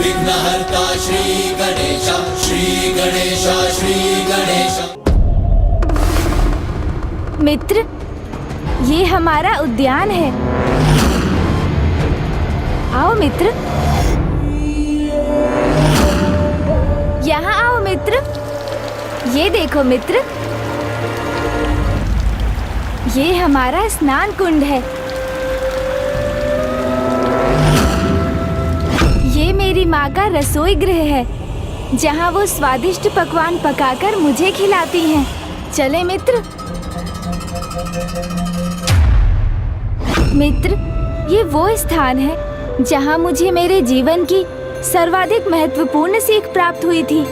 विघ्नहर्ता श्री गणेश, श्री गणेश, श्री गणेश। मित्र, ये हमारा उद्यान है। आओ मित्र, यहाँ आओ मित्र। ये देखो मित्र, ये हमारा स्नान कुंड है। ये मेरी माँ का रसोई गृह है, जहाँ वो स्वादिष्ट पकवान पकाकर मुझे खिलाती हैं। चले मित्र। मित्र, ये वो स्थान है जहाँ मुझे मेरे जीवन की सर्वाधिक महत्वपूर्ण सीख प्राप्त हुई थी।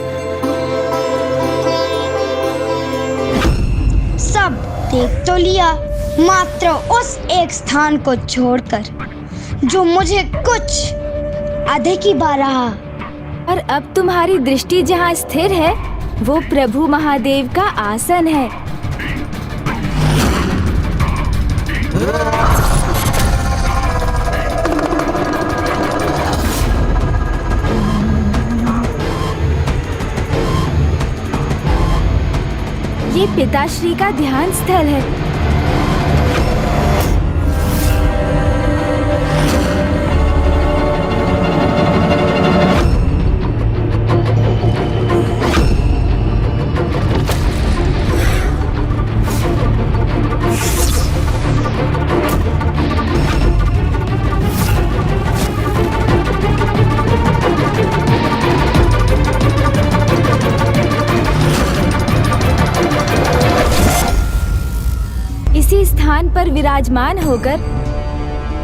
सब देख तो लिया, मात्र उस एक स्थान को छोड़कर जो मुझे कुछ अधिक ही भा रहा। और अब तुम्हारी दृष्टि जहाँ स्थिर है, वो प्रभु महादेव का आसन है। ये पिताश्री का ध्यान स्थल है। इसी स्थान पर विराजमान होकर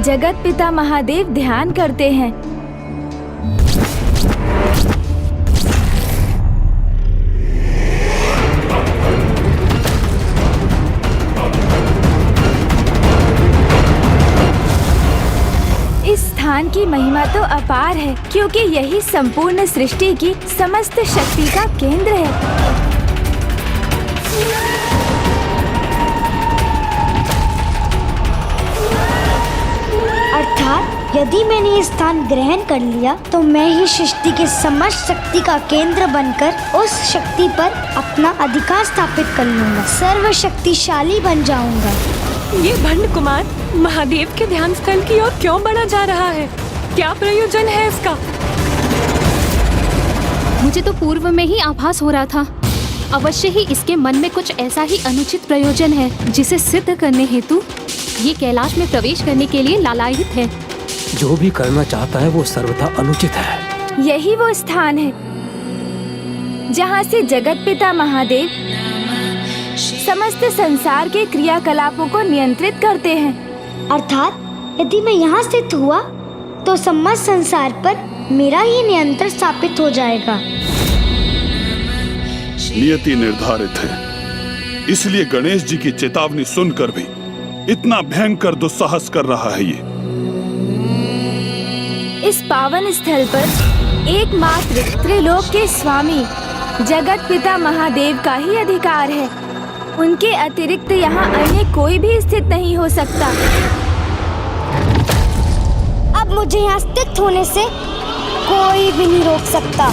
जगत पिता महादेव ध्यान करते हैं। इस स्थान की महिमा तो अपार है, क्योंकि यही संपूर्ण सृष्टि की समस्त शक्ति का केंद्र है। अर्थात यदि मैंने ये स्थान ग्रहण कर लिया तो मैं ही सृष्टि के समस्त शक्ति का केंद्र बनकर उस शक्ति पर अपना अधिकार स्थापित कर लूंगा, सर्वशक्तिशाली बन जाऊंगा। ये भंड कुमार महादेव के ध्यान स्थल की ओर क्यों बढ़ा जा रहा है? क्या प्रयोजन है इसका? मुझे तो पूर्व में ही आभास हो रहा था। अवश्य ही इसके मन में कुछ ऐसा ही अनुचित प्रयोजन है, जिसे सिद्ध करने हेतु ये कैलाश में प्रवेश करने के लिए लालायित है। जो भी करना चाहता है वो सर्वथा अनुचित है। यही वो स्थान है जहाँ से जगत पिता महादेव समस्त संसार के क्रियाकलापों को नियंत्रित करते हैं। अर्थात यदि मैं यहाँ स्थित हुआ तो समस्त संसार पर मेरा ही नियंत्रण स्थापित हो जाएगा। नियति निर्धारित है, इसलिए गणेश जी की चेतावनी सुनकर भी इतना भयंकर दुस्साहस कर रहा है ये। इस पावन स्थल पर एकमात्र त्रिलोक के स्वामी जगत पिता महादेव का ही अधिकार है। उनके अतिरिक्त यहाँ अन्य कोई भी स्थित नहीं हो सकता। अब मुझे यहाँ स्थित होने से कोई भी नहीं रोक सकता।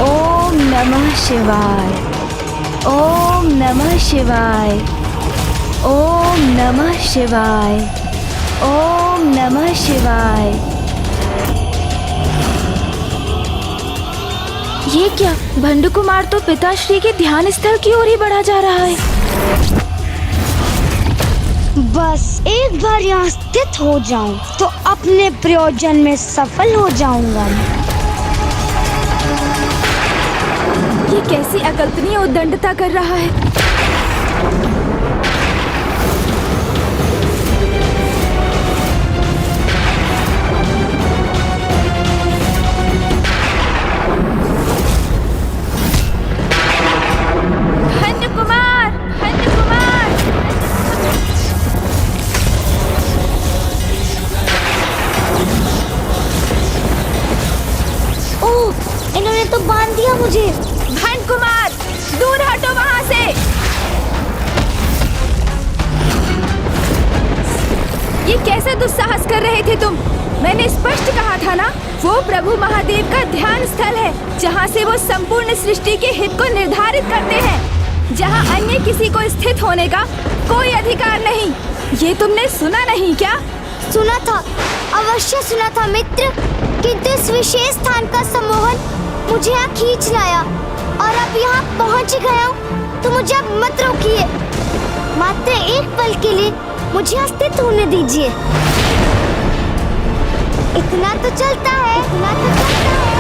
ओम नमः शिवाय, ओम नमः शिवाय, ओम नमः शिवाय, ओम नमः शिवाय। ये क्या? भंड कुमार तो पिताश्री के ध्यान स्थल की ओर ही बढ़ा जा रहा है। बस एक बार यहाँ स्थित हो जाऊं तो अपने प्रयोजन में सफल हो जाऊंगा। ये कैसी अकल्पनीय उद्दंडता कर रहा है। भंड कुमार, भंड कुमार। ओह, इन्होंने तो बांध दिया मुझे। भंड कुमार, दूर हटो वहाँ से। ये कैसा दुस्साहस कर रहे थे तुम? मैंने स्पष्ट कहा था ना, वो प्रभु महादेव का ध्यान स्थल है, जहाँ से वो संपूर्ण सृष्टि के हित को निर्धारित करते हैं, जहाँ अन्य किसी को स्थित होने का कोई अधिकार नहीं। ये तुमने सुना नहीं क्या? सुना था, अवश्य सुना था मित्र, किंतु इस विशेष स्थान का सम्मोहन मुझे यहाँ खींच लाया और अब यहाँ पहुँच गया हूँ, तो मुझे अब मत रोकिए। मात्र एक पल के लिए मुझे यहाँ स्थित होने दीजिए। इतना तो चलता है, इतना तो चलता है।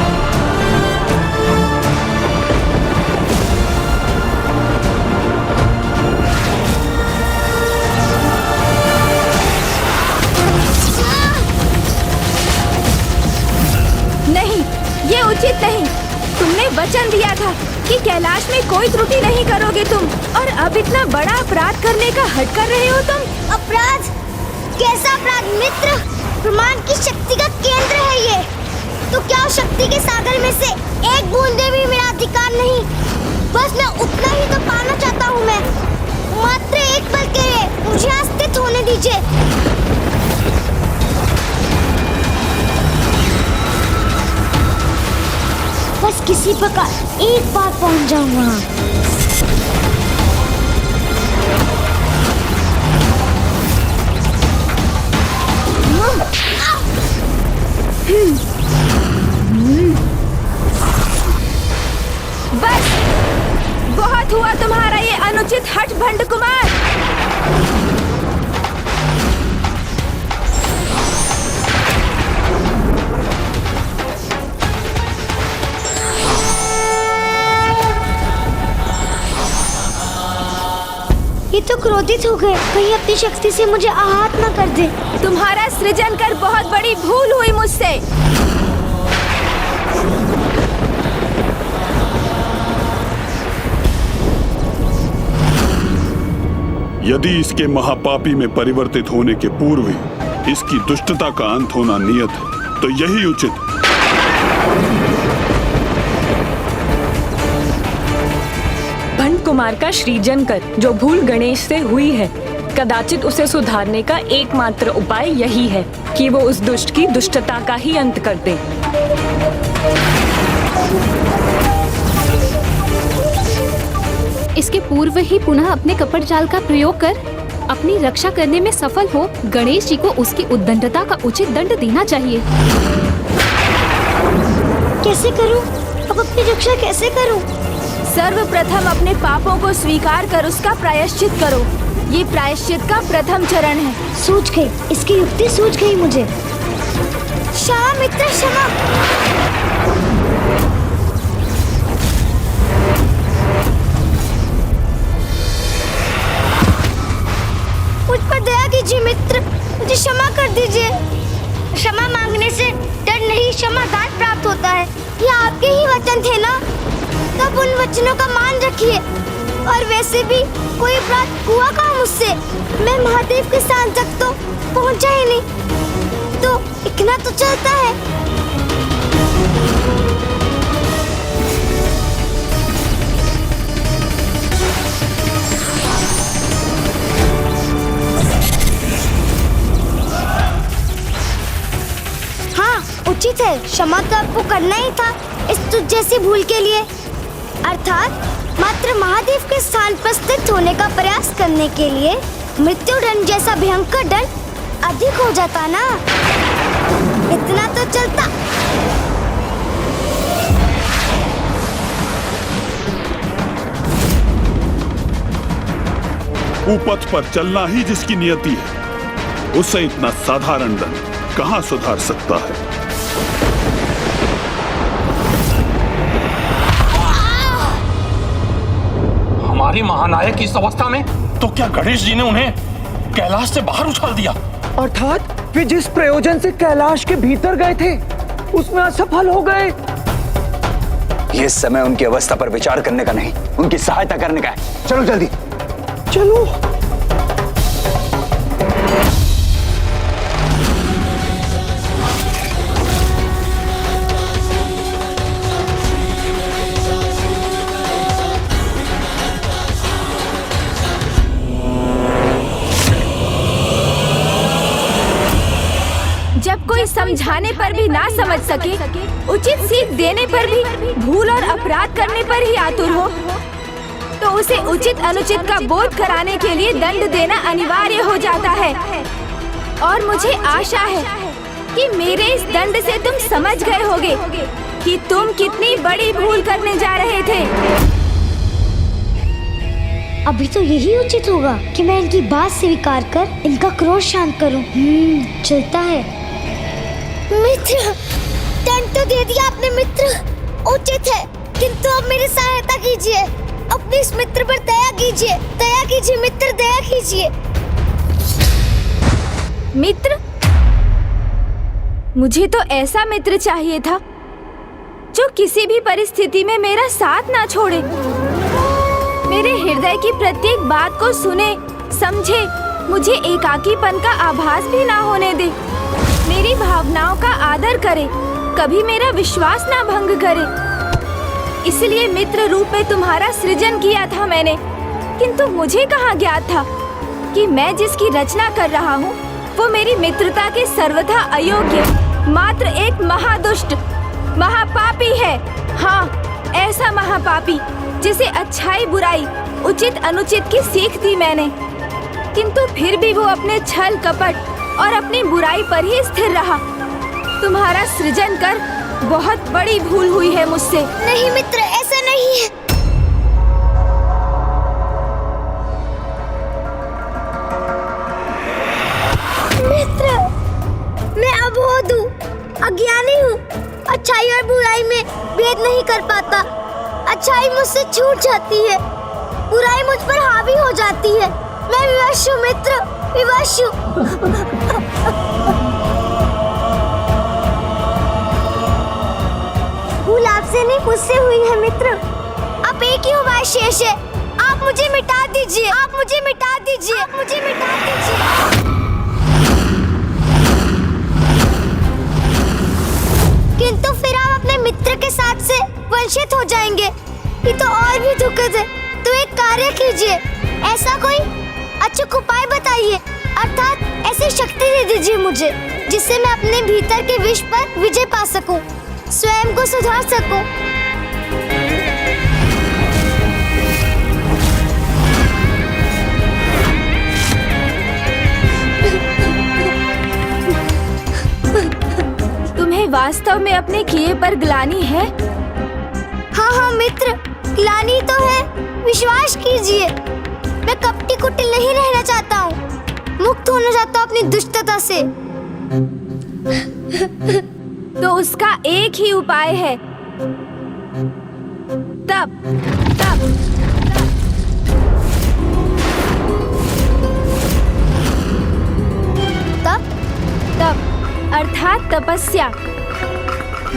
नहीं, ये उचित नहीं। तुमने वचन दिया था कि कैलाश में कोई त्रुटि नहीं करोगे तुम, और अब इतना बड़ा अपराध करने का हट कर रहे हो तुम। अपराध? कैसा अपराध मित्र? ब्रह्मांड की शक्ति का केंद्र है ये, तो क्या उस शक्ति के सागर में से एक बूंदे भी मेरा अधिकार नहीं? बस मैं उतना ही तो पाना चाहता हूँ। मैं मात्र एक पल के लिए मुझे यहाँ स्थित होने दीजिए। बस किसी प्रकार एक बार पहुँच जाऊँ वहाँ। बस बहुत हुआ तुम्हारा ये अनुचित हठ भंड कुमार। ये तो क्रोधित हो गए, कहीं अपनी शक्ति से मुझे आहत न कर दे। तुम्हारा सृजन कर बहुत बड़ी भूल हुई मुझसे। यदि इसके महापापी में परिवर्तित होने के पूर्व ही इसकी दुष्टता का अंत होना नियत है, तो यही उचित है। भंड कुमार का सृजन कर जो भूल गणेश से हुई है, कदाचित उसे सुधारने का एकमात्र उपाय यही है कि वो उस दुष्ट की दुष्टता का ही अंत कर दे। इसके पूर्व ही पुनः अपने कपट जाल का प्रयोग कर अपनी रक्षा करने में सफल हो गणेश जी को उसकी उद्दंडता का उचित दंड देना चाहिए। कैसे करूं? अब अपनी रक्षा कैसे करूं? सर्वप्रथम अपने पापों को स्वीकार कर उसका प्रायश्चित करो। ये प्रायश्चित का प्रथम चरण है। सूझ गई, इसकी युक्ति सूझ गई मुझे। क्षमा मित्र, क्षमा। मुझ पर दया कीजिए मित्र, मुझे क्षमा कर दीजिए। क्षमा मांगने से डर नहीं, क्षमादान प्राप्त होता है। ये आपके ही वचन थे ना, तब उन वचनों का मान रखिए। और वैसे भी कोई अपराध हुआ कहाँ मुझसे? मैं महादेव के स्थान तक तो पहुंचा ही नहीं, तो इतना तो चलता है। हाँ, उचित है। क्षमा तो आपको करना ही था इस तुझ जैसी भूल के लिए। अर्थात मात्र महादेव के स्थान पर स्थित होने का प्रयास करने के लिए मृत्यु दंड जैसा भयंकर दंड अधिक हो जाता ना, इतना तो चलता। कुपथ पर चलना ही जिसकी नियति है, उसे इतना साधारण दंड कहाँ सुधार सकता है। हमारे महानायक इस अवस्था में, तो क्या गणेश जी ने उन्हें कैलाश से बाहर उछाल दिया? अर्थात वे जिस प्रयोजन से कैलाश के भीतर गए थे उसमें असफल हो गए। ये समय उनकी अवस्था पर विचार करने का नहीं, उनकी सहायता करने का है। चलो जल्दी चलो। जब कोई समझा समझाने पर भी ना समझ सके, उचित सीख देने पर भी भूल और अपराध करने पर ही आतुर हो, तो उसे उचित अनुचित का बोध कराने के लिए दंड देना अनिवार्य हो जाता है। और मुझे आशा है कि मेरे इस दंड से तुम समझ गए होगे कि तुम कितनी बड़ी भूल करने जा रहे थे। अभी तो यही उचित होगा कि मैं इनकी बात स्वीकार कर इनका क्रोध शांत करूं। चलता है। मित्र, दंड तो दे दिया आपने मित्र, उचित है, किंतु अब मेरी सहायता कीजिए, अपने इस मित्र पर दया कीजिए, दया कीजिए मित्र, दया कीजिए। मित्र? मुझे तो ऐसा मित्र चाहिए था जो किसी भी परिस्थिति में मेरा साथ ना छोड़े, मेरे हृदय की प्रत्येक बात को सुने, समझे, मुझे एकाकीपन का आभास भी ना होने दे, मेरी भावनाओं का आदर करे, कभी मेरा विश्वास ना भंग करे। इसलिए मित्र रूप में तुम्हारा सृजन किया था मैंने, किंतु मुझे कहाँ ज्ञात था कि मैं जिसकी रचना कर रहा हूँ वो मेरी मित्रता के सर्वथा अयोग्य, मात्र एक महादुष्ट, महापापी है। हाँ, ऐसा महापापी जिसे अच्छाई बुराई, उचित अनुचित की सीख दी मैंने, किंतु फिर भी वो अपने छल कपट और अपनी बुराई पर ही स्थिर रहा। तुम्हारा सृजन कर बहुत बड़ी भूल हुई है मुझसे। नहीं मित्र, ऐसा नहीं है। मित्र, मैं अबोध हूँ, अज्ञानी हूँ, अच्छाई और बुराई में भेद नहीं कर पाता। अच्छाई मुझसे छूट जाती है, बुराई मुझ पर हावी हो जाती है। मैं विवश हूँ मित्र, विवश हूँ। भूल आपसे नहीं, मुझसे हुई है मित्र। अब एक ही उपाय शेष है, आप मुझे मिटा दीजिए, आप मुझे मिटा दीजिए, आप मुझे मिटा दीजिए। किंतु फिर आप अपने मित्र के साथ से वंचित हो जाएंगे, ये तो और भी दुखद है। तो एक कार्य कीजिए, ऐसा कोई अचूक उपाय बताइए, अर्थात ऐसी शक्ति दे दीजिए मुझे जिससे मैं अपने भीतर के विष पर विजय पा सकूं, स्वयं को सुधार सकूं। तुम्हें वास्तव में अपने किए पर ग्लानि है? हाँ मित्र, ग्लानि तो है, विश्वास कीजिए। मैं कपटी कुटिल नहीं रहना चाहता हूँ, मुक्त होना चाहता हूँ अपनी दुष्टता से। तो उसका एक ही उपाय है, तप, तप, तप, तप अर्थात तपस्या,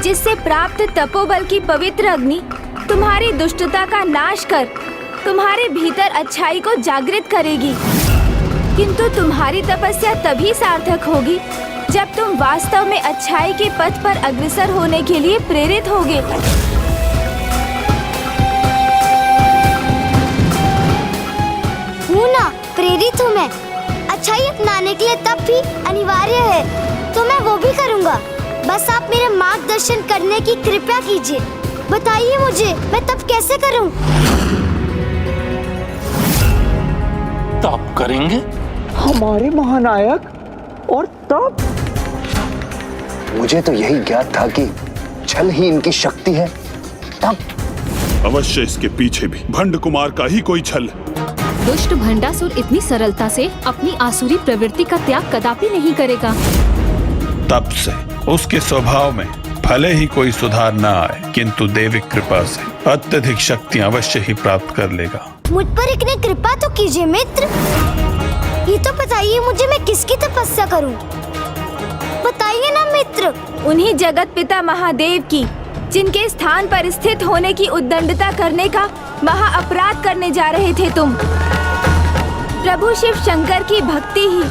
जिससे प्राप्त तपोबल की पवित्र अग्नि तुम्हारी दुष्टता का नाश कर तुम्हारे भीतर अच्छाई को जागृत करेगी। किंतु तुम्हारी तपस्या तभी सार्थक होगी जब तुम वास्तव में अच्छाई के पथ पर अग्रसर होने के लिए प्रेरित होगे। हूँ ना, प्रेरित हूँ मैं। अच्छाई अपनाने के लिए तप भी अनिवार्य है, तो मैं वो भी करूँगा। बस आप मेरा मार्गदर्शन करने की कृपा कीजिए। बताइए मुझे, मैं तप कैसे करूँ? तप करेंगे? हमारे महानायक, और तब मुझे तो यही ज्ञात था कि छल ही इनकी शक्ति है। तब अवश्य इसके पीछे भी भंड कुमार का ही कोई छल है। दुष्ट भंडासुर इतनी सरलता से अपनी आसुरी प्रवृत्ति का त्याग कदापि नहीं करेगा। तब से उसके स्वभाव में भले ही कोई सुधार न आए, किंतु देवी कृपा से अत्यधिक शक्ति अवश्य ही प्राप्त कर लेगा। मुझ पर इतनी कृपा तो कीजिए मित्र। ये तो बताइए मुझे, मैं किसकी तपस्या करूं? बताइए ना मित्र। उन्हीं जगत पिता महादेव की, जिनके स्थान पर स्थित होने की उद्दंडता करने का महा अपराध करने जा रहे थे तुम। प्रभु शिव शंकर की भक्ति ही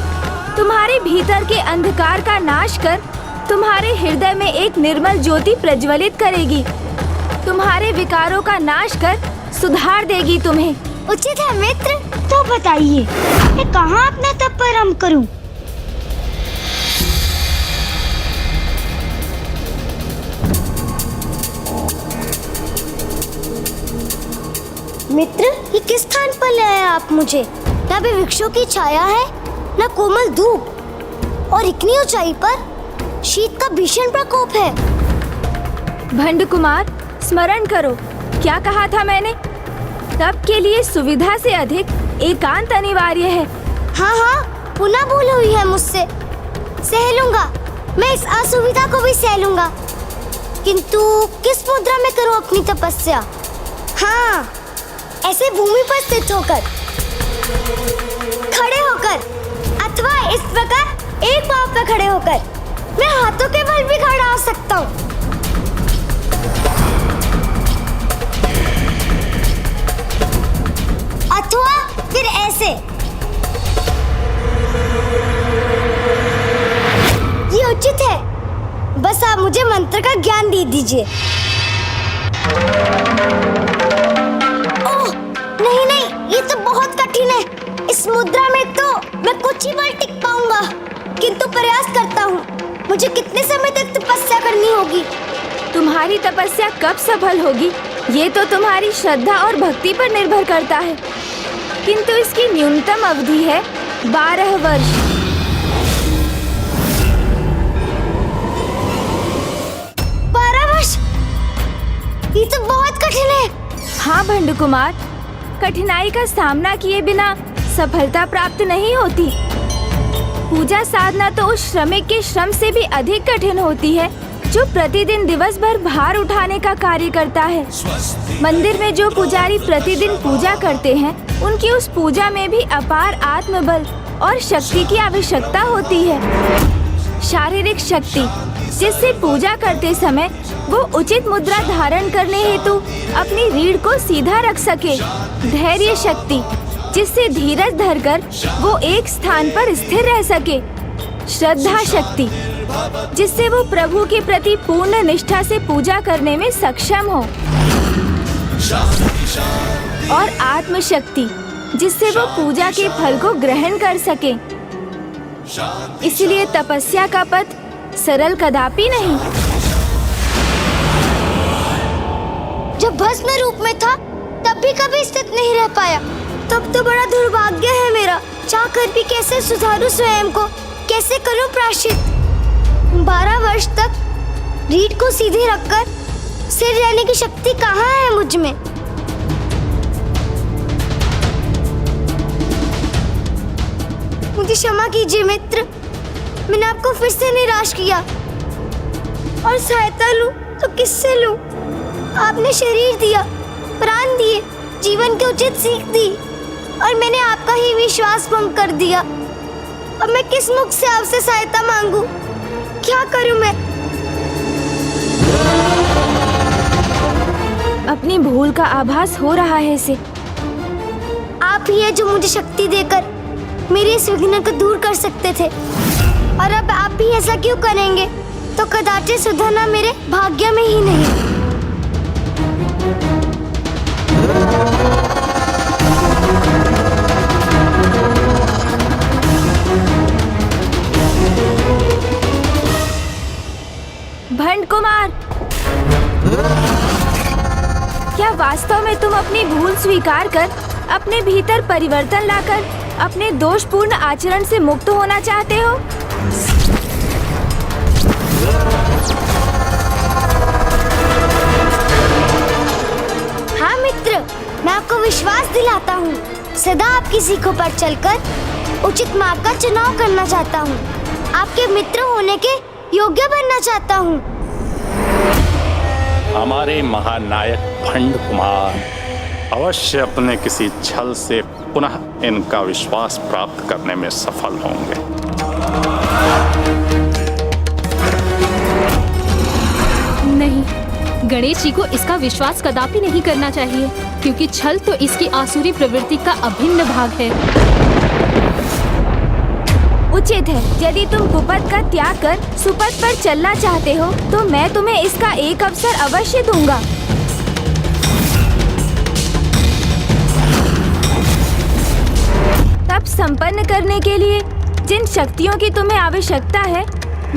तुम्हारे भीतर के अंधकार का नाश कर तुम्हारे हृदय में एक निर्मल ज्योति प्रज्वलित करेगी, तुम्हारे विकारों का नाश कर सुधार देगी तुम्हें। उचित है मित्र, तो बताइए मैं कहाँ अपना तप प्रारंभ करूं? मित्र, ये किस स्थान पर ले आए आप मुझे? न भी वृक्षों की छाया है, न कोमल धूप, और इतनी ऊंचाई पर शीत का भीषण प्रकोप है। भंड कुमार, स्मरण करो, क्या कहा था मैंने? तप के लिए सुविधा से अधिक एकांत अनिवार्य है। हाँ हाँ, पुनः भूल हुई है मुझसे। सह लूंगा, मैं इस असुविधा को भी सह लूंगा, किंतु किस मुद्रा में करूं अपनी तपस्या? हाँ, ऐसे भूमि पर स्थित होकर, खड़े होकर, अथवा इस प्रकार एक पांव पर खड़े होकर मैं हाथों के बल भी खड़ा हो सकता हूँ। अथवा फिर ऐसे। ये उचित है, बस आप मुझे मंत्र का ज्ञान दे दीजिए। ओह, नहीं नहीं, ये तो बहुत कठिन है। इस मुद्रा में तो मैं कुछ ही पल टिक पाऊंगा, किंतु प्रयास करता हूँ। मुझे कितने समय तक तपस्या करनी होगी? तुम्हारी तपस्या कब सफल होगी, ये तो तुम्हारी श्रद्धा और भक्ति पर निर्भर करता है, किंतु इसकी न्यूनतम अवधि है 12 वर्ष। 12 वर्ष? ये तो बहुत कठिन है। हाँ भंड कुमार, कठिनाई का सामना किए बिना सफलता प्राप्त नहीं होती। पूजा साधना तो उस श्रमिक के श्रम से भी अधिक कठिन होती है जो प्रतिदिन दिवस भर भार उठाने का कार्य करता है। मंदिर में जो पुजारी प्रतिदिन पूजा करते हैं, उनकी उस पूजा में भी अपार आत्मबल और शक्ति की आवश्यकता होती है। शारीरिक शक्ति, जिससे पूजा करते समय वो उचित मुद्रा धारण करने हेतु अपनी रीढ़ को सीधा रख सके। धैर्य शक्ति, जिससे धीरज धरकर वो एक स्थान पर स्थिर रह सके। श्रद्धा शक्ति, जिससे वो प्रभु के प्रति पूर्ण निष्ठा से पूजा करने में सक्षम हो। और आत्मशक्ति, जिससे वो पूजा के फल को ग्रहण कर सके। इसलिए तपस्या का पथ सरल कदापि नहीं। जब भस्म रूप में था तब भी कभी स्थित नहीं रह पाया। तब तो बड़ा दुर्भाग्य है मेरा। चाहकर भी कैसे सुधारूं स्वयं को, कैसे करूं प्रायश्चित? 12 वर्ष तक रीढ़ को सीधे रखकर सिर रहने की शक्ति कहाँ है मुझ में? मुझे क्षमा कीजिए मित्र, मैंने आपको फिर से निराश किया। और सहायता लूं तो किससे लूं? आपने शरीर दिया, प्राण दिए, जीवन की उचित सीख दी, और मैंने आपका ही विश्वास भंग कर दिया। अब मैं किस मुख से आपसे सहायता मांगूं? क्या करूं मैं? अपनी भूल का आभास हो रहा है इसे। आप ही है जो मुझे शक्ति देकर मेरे इस विघ्न को दूर कर सकते थे, और अब आप भी ऐसा क्यों करेंगे? तो कदाचित सुधरना मेरे भाग्य में ही नहीं। भंड कुमार, क्या वास्तव में तुम अपनी भूल स्वीकार कर अपने भीतर परिवर्तन लाकर अपने दोषपूर्ण आचरण से मुक्त होना चाहते हो? हाँ मित्र, मैं आपको विश्वास दिलाता हूँ। सदा आपकी सीखों पर चलकर उचित मार्ग का चुनाव करना चाहता हूँ। आपके मित्र होने के योग्य बनना चाहता हूँ। हमारे महानायक भंड कुमार अवश्य अपने किसी छल से पुनः इनका विश्वास प्राप्त करने में सफल होंगे। नहीं, गणेश जी को इसका विश्वास कदापि नहीं करना चाहिए, क्योंकि छल तो इसकी आसुरी प्रवृत्ति का अभिन्न भाग है। उचित है, यदि तुम कुपथ का त्याग कर सुपथ पर चलना चाहते हो तो मैं तुम्हें इसका एक अवसर अवश्य दूंगा। तप संपन्न करने के लिए जिन शक्तियों की तुम्हें आवश्यकता है,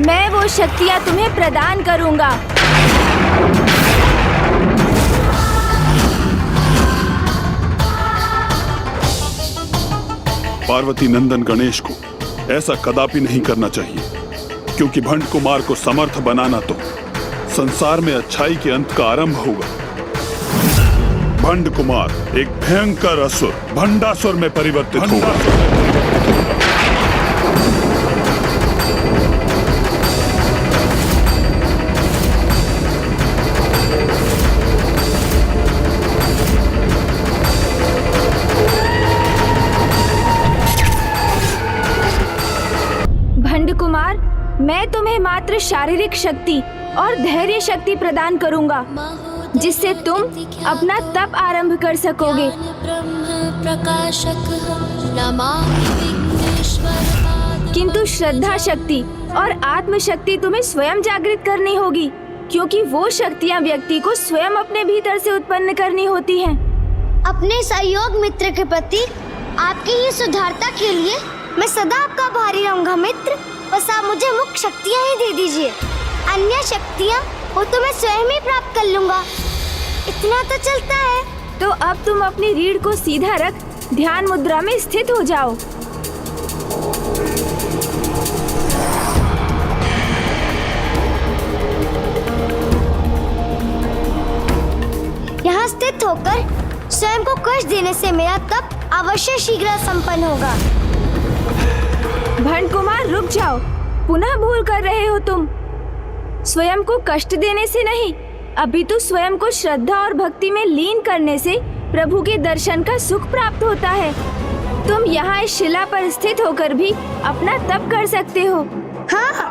मैं वो शक्तियाँ तुम्हें प्रदान करूंगा। पार्वती नंदन गणेश को ऐसा कदापि नहीं करना चाहिए, क्योंकि भंड कुमार को समर्थ बनाना तो संसार में अच्छाई के अंत का आरंभ होगा। भंड कुमार एक भयंकर असुर भंडासुर में परिवर्तित होगा। भंड कुमार, मैं तुम्हें मात्र शारीरिक शक्ति और धैर्य शक्ति प्रदान करूंगा, जिससे तुम अपना तप आरंभ कर सकोगे। किंतु श्रद्धा शक्ति और आत्म शक्ति तुम्हें स्वयं जागृत करनी होगी, क्योंकि वो शक्तियाँ व्यक्ति को स्वयं अपने भीतर से उत्पन्न करनी होती हैं। अपने सहयोग मित्र के प्रति आपकी ही सुधारता के लिए मैं सदा आपका आभारी रहूंगा मित्र। बस आप मुझे मुख्य शक्तियाँ ही दे दीजिए, अन्य शक्तियाँ वो तो मैं स्वयं ही प्राप्त कर लूंगा। इतना तो चलता है। तो अब तुम अपनी रीढ़ को सीधा रख ध्यान मुद्रा में स्थित हो जाओ। यहाँ स्थित होकर स्वयं को कष्ट देने से मेरा तप अवश्य शीघ्र संपन्न होगा। भंड कुमार, रुक जाओ, पुनः भूल कर रहे हो तुम। स्वयं को कष्ट देने से नहीं, अभी तो स्वयं को श्रद्धा और भक्ति में लीन करने से प्रभु के दर्शन का सुख प्राप्त होता है। तुम यहाँ इस शिला पर स्थित होकर भी अपना तप कर सकते हो। हाँ।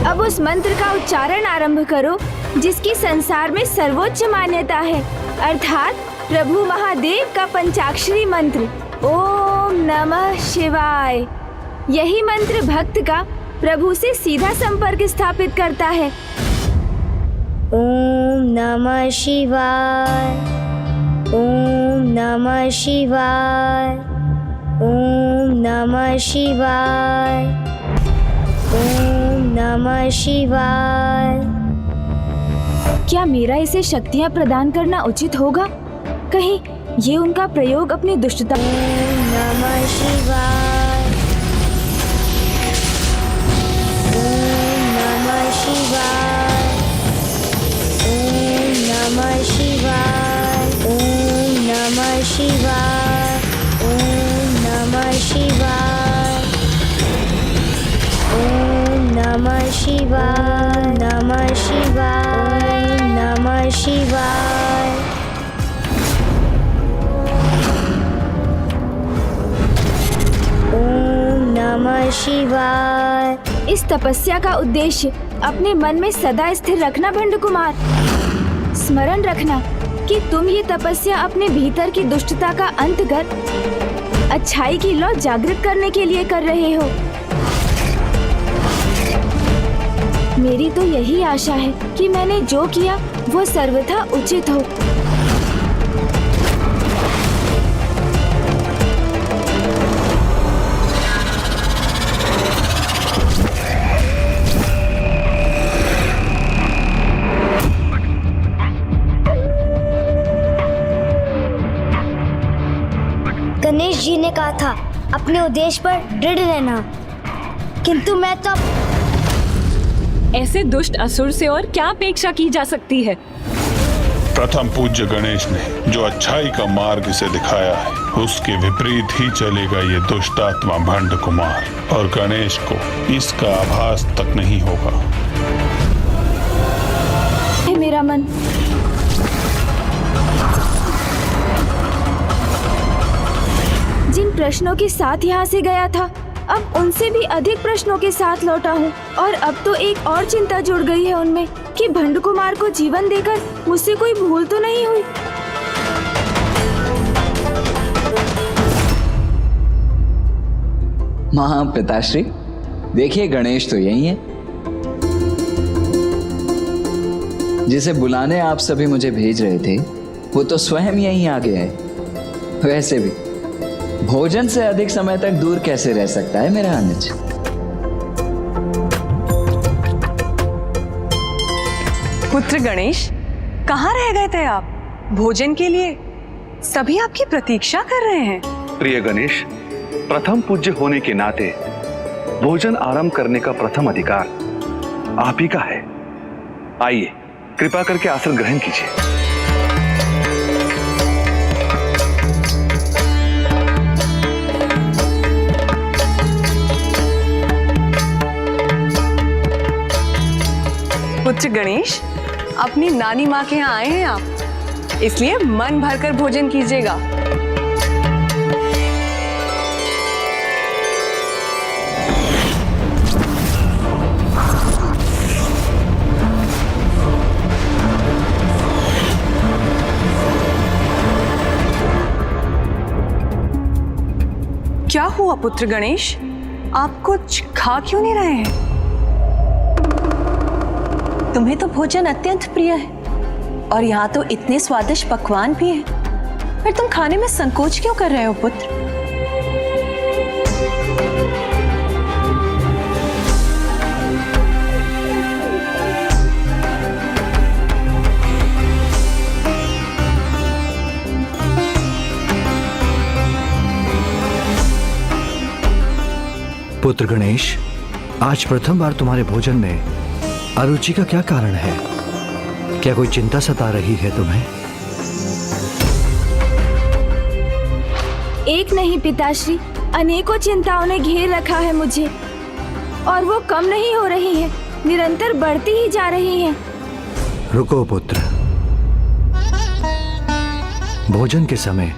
अब उस मंत्र का उच्चारण आरंभ करो जिसकी संसार में सर्वोच्च मान्यता है, अर्थात प्रभु महादेव का पंचाक्षरी मंत्र ओम नमः शिवाय। यही मंत्र भक्त का प्रभु से सीधा संपर्क स्थापित करता है। ओम नमः शिवाय, ओम नमः शिवाय, ओम नमः शिवाय, ओम नमः शिवाय। क्या मेरा इसे शक्तियाँ प्रदान करना उचित होगा? कहीं ये उनका प्रयोग अपनी दुष्टता। ओम नमः शिवाय, ओम नमः शिवाय, ओम नमः शिवाय, ओम नमः शिवाय, ओम नमः शिवाय, ओम नमः शिवाय, नमः शिवाय, नमः शिवाय। ओम नमः शिवाय। इस तपस्या का उद्देश्य अपने मन में सदा स्थिर रखना भंड कुमार। स्मरण रखना कि तुम ये तपस्या अपने भीतर की दुष्टता का अंत कर अच्छाई की लौ जागृत करने के लिए कर रहे हो। मेरी तो यही आशा है कि मैंने जो किया वो सर्वथा उचित हो। गणेश जी ने कहा था अपने उद्देश्य पर दृढ़ रहना, किंतु मैं तो ऐसे दुष्ट असुर से और क्या अपेक्षा की जा सकती है? प्रथम पूज्य गणेश ने जो अच्छाई का मार्ग इसे दिखाया है, उसके विपरीत ही चलेगा ये दुष्ट आत्मा भंड कुमार, और गणेश को इसका आभास तक नहीं होगा। मेरा मन जिन प्रश्नों के साथ यहाँ से गया था, अब उनसे भी अधिक प्रश्नों के साथ लौटा हूँ, और अब तो एक और चिंता जुड़ गई है उनमें कि भंड कुमार को जीवन देकर मुझसे कोई भूल तो नहीं हुई। महापिताश्री, देखिए गणेश तो यही है जिसे बुलाने आप सभी मुझे भेज रहे थे। वो तो स्वयं यहीं आ गया है। वैसे भी भोजन से अधिक समय तक दूर कैसे रह सकता है मेरा अनुज? पुत्र गणेश, कहाँ रह गए थे आप? भोजन के लिए सभी आपकी प्रतीक्षा कर रहे हैं। प्रिय गणेश, प्रथम पूज्य होने के नाते भोजन आरंभ करने का प्रथम अधिकार आप ही का है। आइए, कृपा करके आसन ग्रहण कीजिए। पुत्र गणेश, अपनी नानी माँ के यहाँ आए हैं आप, इसलिए मन भरकर भोजन कीजिएगा। क्या हुआ पुत्र गणेश, आप कुछ खा क्यों नहीं रहे हैं? तुम्हें तो भोजन अत्यंत प्रिय है और यहाँ तो इतने स्वादिष्ट पकवान भी हैं। फिर तुम खाने में संकोच क्यों कर रहे हो पुत्र? पुत्र गणेश, आज प्रथम बार तुम्हारे भोजन में अरुचि का क्या कारण है? क्या कोई चिंता सता रही है तुम्हें? एक नहीं पिताश्री, अनेकों चिंताओं ने घेर रखा है मुझे और वो कम नहीं हो रही है, निरंतर बढ़ती ही जा रही है। रुको पुत्र, भोजन के समय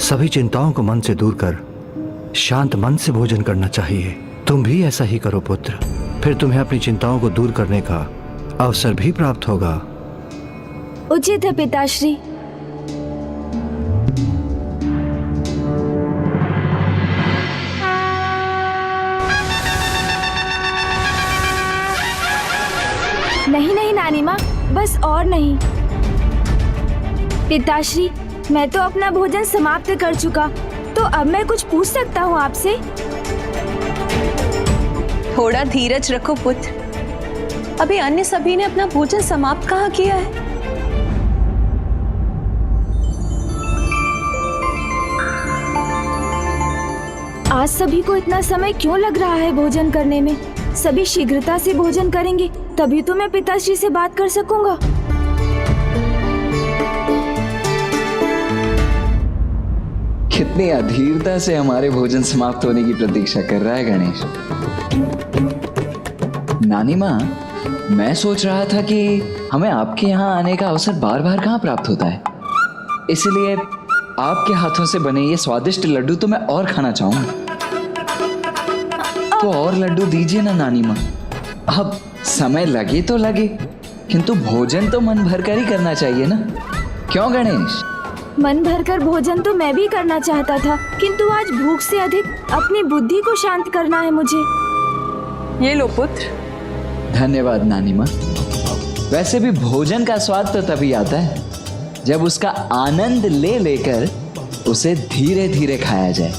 सभी चिंताओं को मन से दूर कर शांत मन से भोजन करना चाहिए। तुम भी ऐसा ही करो पुत्र, फिर तुम्हें अपनी चिंताओं को दूर करने का अवसर भी प्राप्त होगा। उचित है पिताश्री। नहीं नहीं नानी माँ, बस और नहीं। पिताश्री, मैं तो अपना भोजन समाप्त कर चुका, तो अब मैं कुछ पूछ सकता हूँ आपसे? थोड़ा धीरज रखो पुत्र, अभी अन्य सभी ने अपना भोजन समाप्त कहाँ किया है? आज सभी को इतना समय क्यों लग रहा है भोजन करने में? सभी शीघ्रता से भोजन करेंगे तभी तो मैं पिताश्री से बात कर सकूंगा। कितनी अधीरता से हमारे भोजन समाप्त होने की प्रतीक्षा कर रहा है गणेश। नानी माँ, मैं सोच रहा था कि हमें आपके यहाँ आने का अवसर बार बार कहाँ प्राप्त होता है, इसलिए आपके हाथों से बने ये स्वादिष्ट लड्डू तो मैं और खाना चाहूंगा। तो और लड्डू दीजिए ना नानी माँ। अब समय लगे तो लगे, किंतु भोजन तो मन भरकर ही करना चाहिए ना, क्यों गणेश? मन भरकर भोजन तो मैं भी करना चाहता था, किंतु आज भूख से अधिक अपनी बुद्धि को शांत करना है मुझे। ये लो पुत्र। धन्यवाद नानी माँ। वैसे भी भोजन का स्वाद तो तभी आता है जब उसका आनंद ले लेकर उसे धीरे धीरे खाया जाए।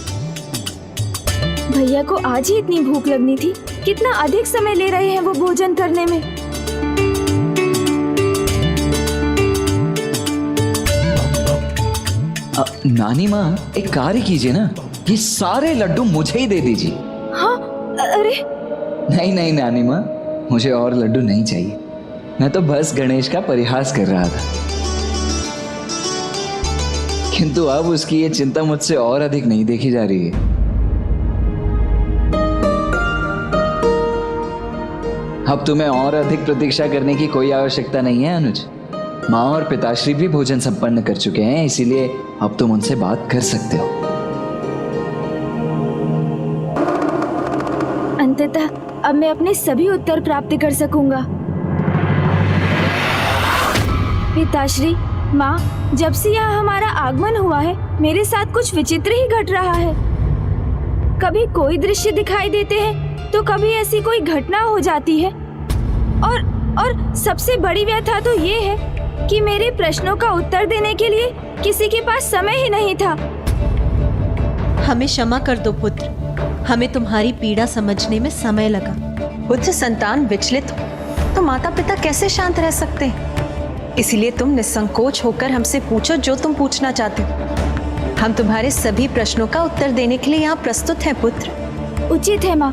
भैया को आज ही इतनी भूख लगनी थी, कितना अधिक समय ले रहे हैं वो भोजन करने में। नानी माँ, एक कार्य कीजिए ना, ये सारे लड्डू मुझे ही दे दीजिए। हाँ, अरे नहीं नहीं नानी माँ, मुझे और लड्डू नहीं चाहिए। मैं तो बस गणेश का परिहास कर रहा था, किंतु अब उसकी ये चिंता मुझसे और अधिक नहीं देखी जा रही है। अब तुम्हें और अधिक प्रतीक्षा करने की कोई आवश्यकता नहीं है अनुज। माँ और पिताश्री भी भोजन संपन्न कर चुके हैं, इसीलिए अब तुम उनसे बात कर सकते हो। अंततः अब मैं अपने सभी उत्तर प्राप्त कर सकूंगा। पिताश्री, माँ, जब से यहाँ हमारा आगमन हुआ है मेरे साथ कुछ विचित्र ही घट रहा है। कभी कोई दृश्य दिखाई देते हैं तो कभी ऐसी कोई घटना हो जाती है, और सबसे बड़ी व्यथा तो ये है कि मेरे प्रश्नों का उत्तर देने के लिए किसी के पास समय ही नहीं था। हमें क्षमा कर दो पुत्र, हमें तुम्हारी पीड़ा समझने में समय लगा। पुत्र संतान विचलित हो तो माता पिता कैसे शांत रह सकते हैं? इसलिए तुम निसंकोच होकर हमसे पूछो जो तुम पूछना चाहते हो। हम तुम्हारे सभी प्रश्नों का उत्तर देने के लिए यहाँ प्रस्तुत हैं पुत्र। उचित है माँ।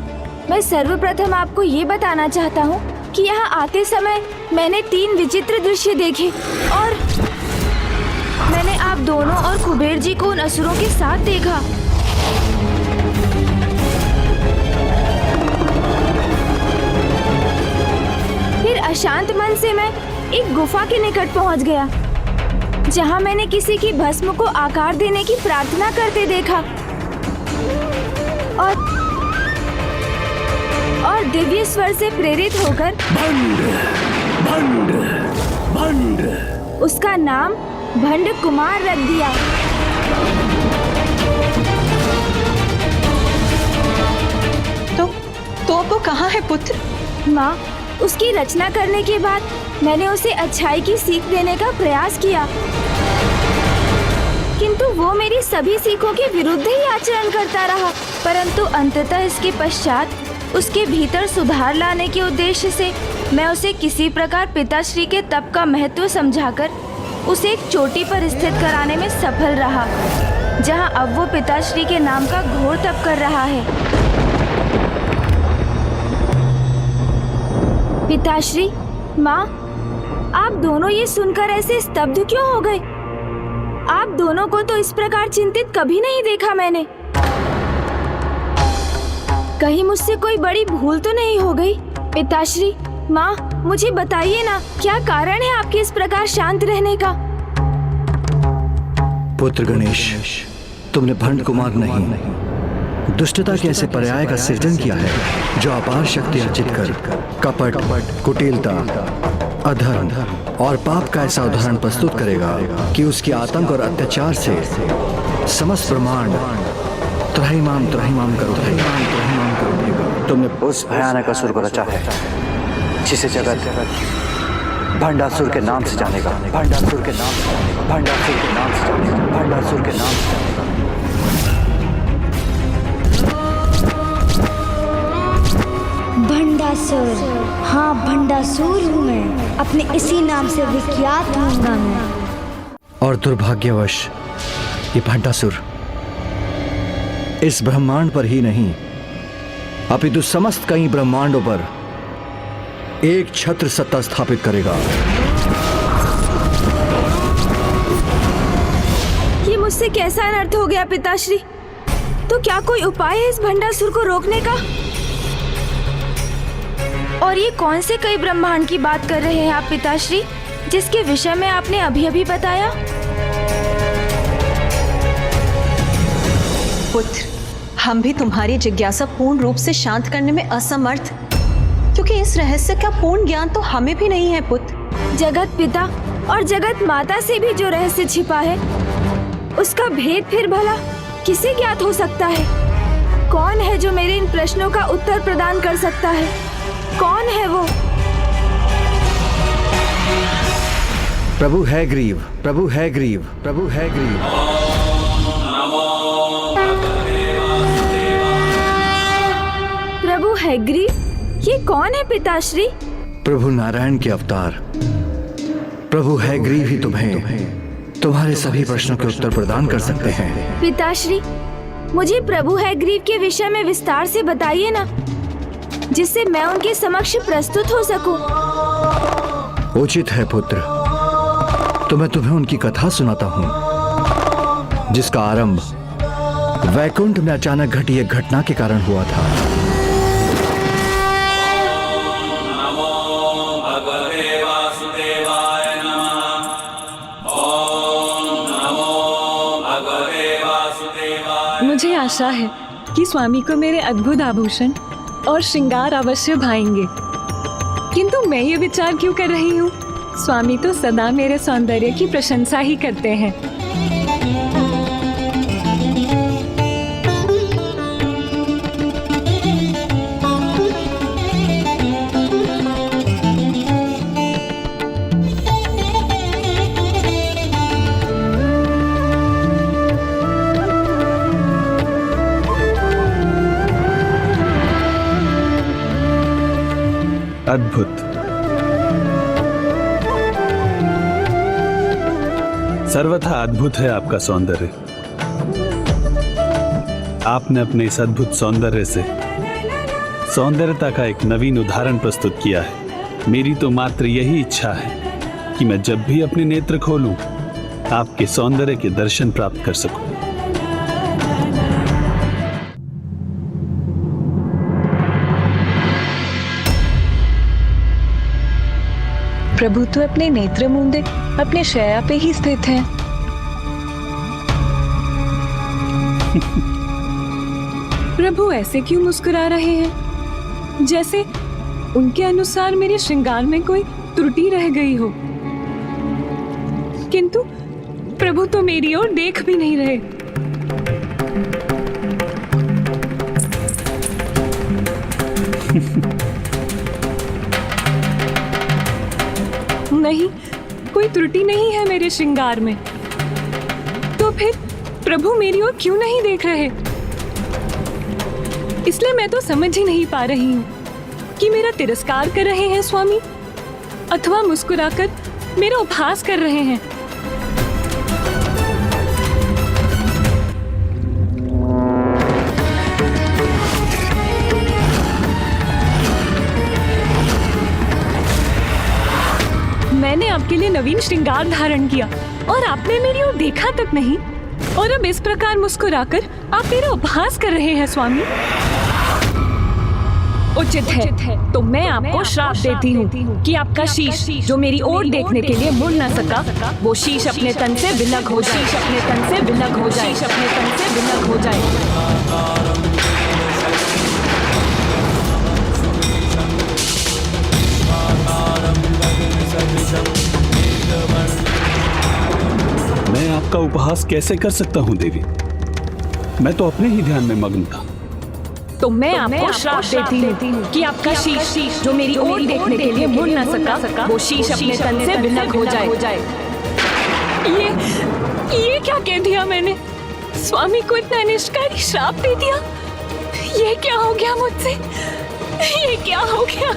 मैं सर्वप्रथम आपको ये बताना चाहता हूँ कि यहाँ आते समय मैंने 3 विचित्र दृश्य देखे और मैंने आप दोनों और कुबेर जी को उन असुरों के साथ देखा। फिर अशांत मन से मैं एक गुफा के निकट पहुंच गया, जहां मैंने किसी की भस्म को आकार देने की प्रार्थना करते देखा और दिव्य स्वर से प्रेरित होकर उसका नाम भंड कुमार रख दिया। तो अब वो कहाँ है पुत्र? माँ, उसकी रचना करने के बाद मैंने उसे अच्छाई की सीख देने का प्रयास किया, किंतु वो मेरी सभी सीखों के विरुद्ध ही आचरण करता रहा। परंतु अंततः इसके पश्चात उसके भीतर सुधार लाने के उद्देश्य से मैं उसे किसी प्रकार पिताश्री के तप का महत्व समझाकर उसे एक चोटी पर स्थित कराने में सफल रहा, जहां अब वो पिताश्री के नाम का घोर तप कर रहा है। पिताश्री, माँ, आप दोनों ये सुनकर ऐसे स्तब्ध क्यों हो गए? आप दोनों को तो इस प्रकार चिंतित कभी नहीं देखा मैंने। कहीं मुझसे कोई बड़ी भूल तो नहीं हो गई? पिताश्री, माँ, मुझे बताइए ना, क्या कारण है आपके इस प्रकार शांत रहने का? पुत्र गणेश, तुमने भंड कुमार नहीं, दुष्टता के ऐसे पर्याय का सृजन किया है जो अपार शक्ति अर्जित कर कपट, कुटिलता, अधर्म और पाप का ऐसा उदाहरण प्रस्तुत करेगा कि उसके आतंक और अत्याचार से समस्त ब्रह्मांड त्रहिमाम कर उठेगा। तुमने उस भयानक असुर को रचा है जिसे जगत भंडासुर के नाम से जानेगा, भंडासुर के नाम से जानेगा, भंडासुर के नाम से जानेगा, भंडासुर के नाम से जानेगा। भंडासुर, हाँ भंडासुर हूँ मैं, अपने इसी नाम से विख्यात होऊंगा मैं। और दुर्भाग्यवश ये भंडासुर इस ब्रह्मांड पर ही नहीं अपितु समस्त कई ब्रह्मांडों पर एक छत्र सत्ता स्थापित करेगा। ये मुझसे कैसा अनर्थ हो गया पिताश्री? तो क्या कोई उपाय है इस भंडासुर को रोकने का? और ये कौन से कई ब्रह्मांड की बात कर रहे हैं आप पिताश्री, जिसके विषय में आपने अभी अभी बताया? पुत्र, हम भी तुम्हारी जिज्ञासा पूर्ण रूप से शांत करने में असमर्थ, क्योंकि इस रहस्य का पूर्ण ज्ञान तो हमें भी नहीं है पुत्र। जगत पिता और जगत माता से भी जो रहस्य छिपा है, उसका भेद फिर भला किसे ज्ञात हो सकता है? कौन है जो मेरे इन प्रश्नों का उत्तर प्रदान कर सकता है? कौन है वो? प्रभु है ग्रीव, प्रभु है ग्रीव, प्रभु है ग्रीव। प्रभु है ग्रीव? ये कौन है पिताश्री? प्रभु नारायण के अवतार प्रभु है ग्रीव ही तुम्हें तुम्हारे सभी प्रश्नों के उत्तर प्रदान कर सकते हैं। पिताश्री, मुझे प्रभु है ग्रीव के विषय में विस्तार से बताइए ना, जिससे मैं उनके समक्ष प्रस्तुत हो सकूं। उचित है पुत्र, तो मैं तुम्हें उनकी कथा सुनाता हूँ, जिसका आरंभ वैकुंठ में अचानक घटी एक घटना के कारण हुआ था। मुझे आशा है कि स्वामी को मेरे अद्भुत आभूषण और श्रृंगार अवश्य भाएंगे, किंतु मैं ये विचार क्यों कर रही हूँ? स्वामी तो सदा मेरे सौंदर्य की प्रशंसा ही करते हैं। अद्भुत। सर्वथा अद्भुत है आपका सौंदर्य। आपने अपने इस अद्भुत सौंदर्य से सौंदर्यता का एक नवीन उदाहरण प्रस्तुत किया है। मेरी तो मात्र यही इच्छा है कि मैं जब भी अपने नेत्र खोलूं, आपके सौंदर्य के दर्शन प्राप्त कर सकूं। प्रभु तो अपने नेत्र मूंदे अपने शैया पे ही स्थित हैं। प्रभु ऐसे क्यों मुस्कुरा रहे हैं, जैसे उनके अनुसार मेरे श्रृंगार में कोई त्रुटि रह गई हो। किंतु प्रभु तो मेरी ओर देख भी नहीं रहे। नहीं, कोई त्रुटि नहीं है मेरे श्रृंगार में। तो फिर प्रभु मेरी ओर क्यों नहीं देख रहे? इसलिए मैं तो समझ ही नहीं पा रही हूँ कि मेरा तिरस्कार कर रहे हैं स्वामी अथवा मुस्कुराकर मेरा उपहास कर रहे हैं। मैंने आपके लिए नवीन श्रृंगार धारण किया और आपने मेरी ओर देखा तक नहीं, और अब इस प्रकार मुस्कुराकर आप मेरा उपहास कर रहे हैं स्वामी। उचित है तो मैं आपको श्राप देती हूँ कि आपका शीश जो मेरी ओर देखने के लिए मुड़ न सका, वो शीश अपने तन से विलग हो जाए, अपने तन से विलग हो जाए, अपने तन से विलग हो जाए। मैं आपका उपहास कैसे कर सकता हूँ देवी? मैं तो अपने ही ध्यान में मग्न था। तो मैं आपको श्राप देती हूँ कि आपका शीश जो मेरी ओर देखने के लिए मुड़ न सका, वो शीश अपने तन से विलग हो जाए। ये क्या कह दिया मैंने? स्वामी को इतना निष्कारी श्राप दे दिया। ये क्या हो गया मुझसे? ये क्या हो गया?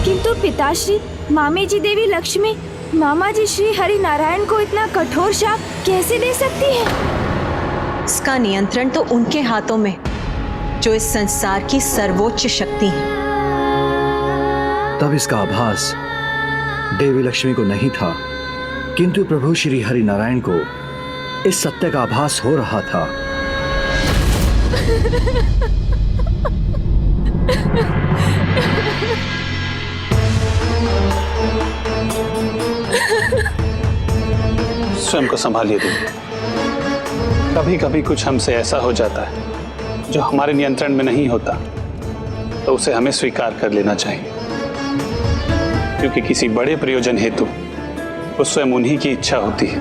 किंतु पिताश्री, मामी जी देवी लक्ष्मी, मामा जी श्री हरि नारायण को इतना कठोर शाप कैसे दे सकती है? इसका नियंत्रण तो उनके हाथों में जो इस संसार की सर्वोच्च शक्ति है। तब इसका आभास देवी लक्ष्मी को नहीं था, किंतु प्रभु श्री हरि नारायण को इस सत्य का आभास हो रहा था। स्वयं को संभालिए देवी। कभी कभी कुछ हमसे ऐसा हो जाता है जो हमारे नियंत्रण में नहीं होता, तो उसे हमें स्वीकार कर लेना चाहिए, क्योंकि किसी बड़े प्रयोजन हेतु वो स्वयं उन्हीं की इच्छा होती है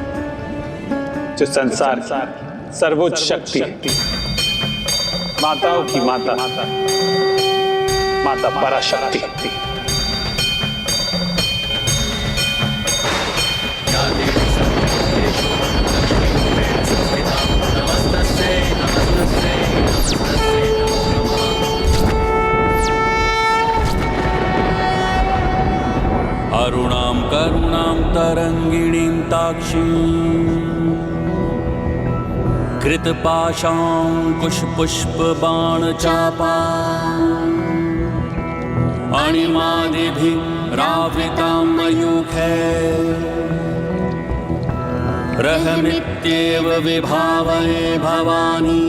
जो संसार सर्वोच्च शक्ति, माताओं की माता, माता पराशक्ति। अरुणां करुणां तरंगिणीं ताक्षीं कृतपाशाङ्कुशपुष्पबाणचापाम् अणिमादिभिरावृतां मयूखैः रहमित्येव विभावये भवानी।